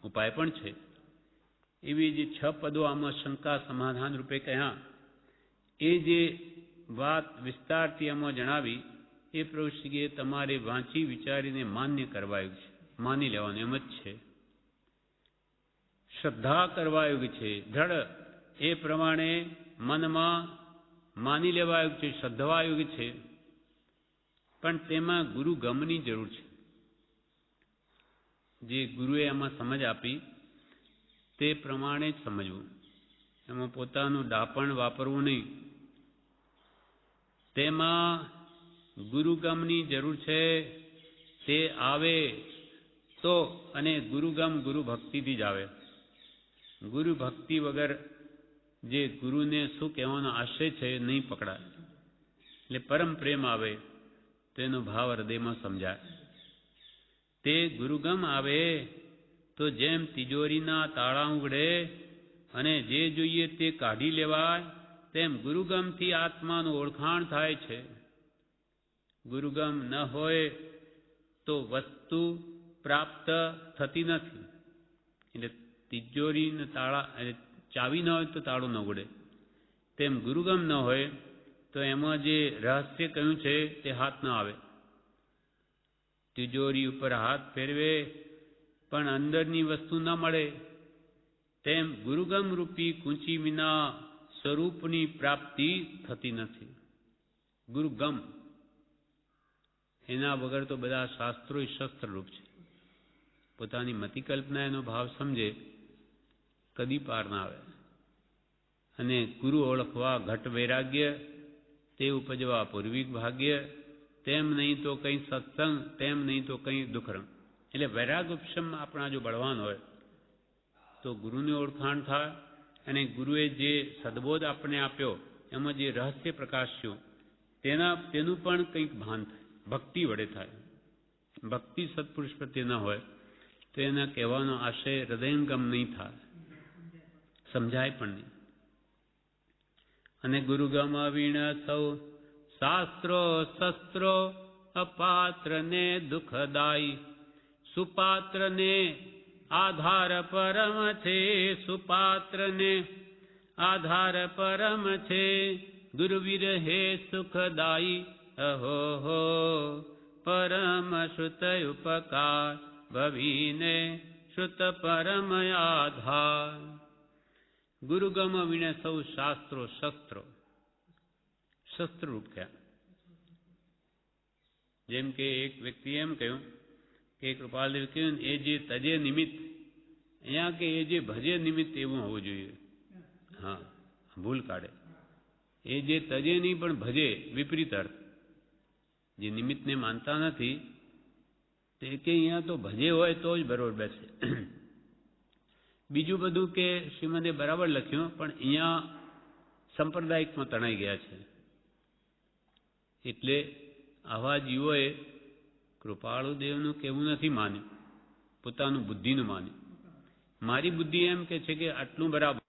ઉપાય પણ છે. એવી જે 6 પદો આમાં શંકા સમાધાન રૂપે કહ્યા, એ જે વાત વિસ્તારથી આમાં જણાવી એ પ્રભુશ્રીએ તમારે વાંચી વિચારીને માન્ય કરવાયું છે, માની લેવાનું એમ જ છે. શ્રદ્ધા કરવાયું છે, દ્રઢ એ પ્રમાણે મનમાં માની લેવાયું છે, શ્રદ્ધવાયું છે. પણ તેમાં ગુરુગમની જરૂર છે. જે ગુરુએ એમાં સમજ આપી તે પ્રમાણે જ સમજવું, એમાં પોતાનું ડાપણ વાપરવું નહીં. તેમાં ગુરુગમની જરૂર છે. તે આવે તો, અને ગુરુગમ ગુરુ ભક્તિથી જ આવે. ગુરુ ભક્તિ વગર જે ગુરુને શું કહેવાનો આશય છે એ નહીં પકડાય. એટલે પરમ પ્રેમ આવે તો એનો ભાવ હૃદયમાં સમજાય. તે ગુરુગમ આવે તો જેમ તિજોરીના તાળા ઉઘડે અને જે જોઈએ તે કાઢી લેવાય, તેમ ગુરુગમથી આત્માનું ઓળખાણ થાય છે. ગુરુગમ ન હોય તો વસ્તુ પ્રાપ્ત થતી નથી. એટલે તિજોરીને તાળા ચાવી ન હોય તો તાળું ન ઉઘડે, તેમ ગુરુગમ ન હોય તો એમાં જે રહસ્ય કહ્યું છે તે હાથ ન આવે. તિજોરી ઉપર હાથ ફેરવે પણ અંદરની વસ્તુ ન મળે, તેમ ગુરુગમ રૂપી કૂંચી વિના સ્વરૂપની પ્રાપ્તિ થતી નથી. ગુરુગમ એના વગર તો બધા શાસ્ત્રો શસ્ત્રરૂપ છે. પોતાની મતિકલ્પના એનો ભાવ સમજે કદી પાર ના આવે. અને ગુરુ ઓળખવા ઘટ વૈરાગ્ય, તે ઉપજવા પૂર્વિક ભાગ્ય, તેમ નહીં તો કંઈ સત્સંગ, તેમ નહીં તો કંઈ દુઃખરંગ. એટલે વૈરાગ ઉપશમ આપણા જો બળવાન હોય તો ગુરુની ઓળખાણ થાય, અને ગુરુએ જે સદબોધ આપણને આપ્યો એમાં જે રહસ્ય પ્રકાશ્યું તેનું પણ કંઈક ભાન થાય, ભક્તિ વડે થાય. ભક્તિ સત્પુરુષ પ્રત્યે ન હોય તો એના કહેવાનો આશય હૃદયંગમ નહીં થાય, સમજાય પણ નહીં. અને ગુરુગમ વીણ સૌ શાસ્ત્રો શસ્ત્રો અપાત્રને દુઃખદાયી, સુપાત્રને આધાર પરમ છે, સુપાત્રને આધાર પરમ છે. ગુરુવિરહે સુખદાયી અહો હો, પરમ શ્રુત ઉપકાર ભવીને શ્રુત પરમ આધાર. ગુરુગમ વિણે સૌ શાસ્ત્રો શસ્ત્રો, શસ્ત્રરૂપ થયા. જેમ કે એક વ્યક્તિ એમ કહ્યું કે કૃપાલદેવ કહ્યું એ જે તજે નિમિત્ત, અહીંયા કે એ જે ભજે નિમિત્ત એવું હોવું જોઈએ. હા, ભૂલ કાઢે. એ જે તજે નહીં પણ ભજે, વિપરીત અર્થ. જે નિમિત્તને માનતા નથી તે કે અહીંયા તો ભજે હોય તો જ બરોબર બેસે. બીજું બધું કે શ્રીમદે બરાબર લખ્યું પણ અહીંયા સંપ્રદાયિકમાં તણાઈ ગયા છે. એટલે આવા જીવોએ કૃપાળુ દેવનું કહેવું નથી માન્યું, પોતાનું બુદ્ધિનું માન્યું. મારી બુદ્ધિ એમ કે છે કે આટલું બરાબર.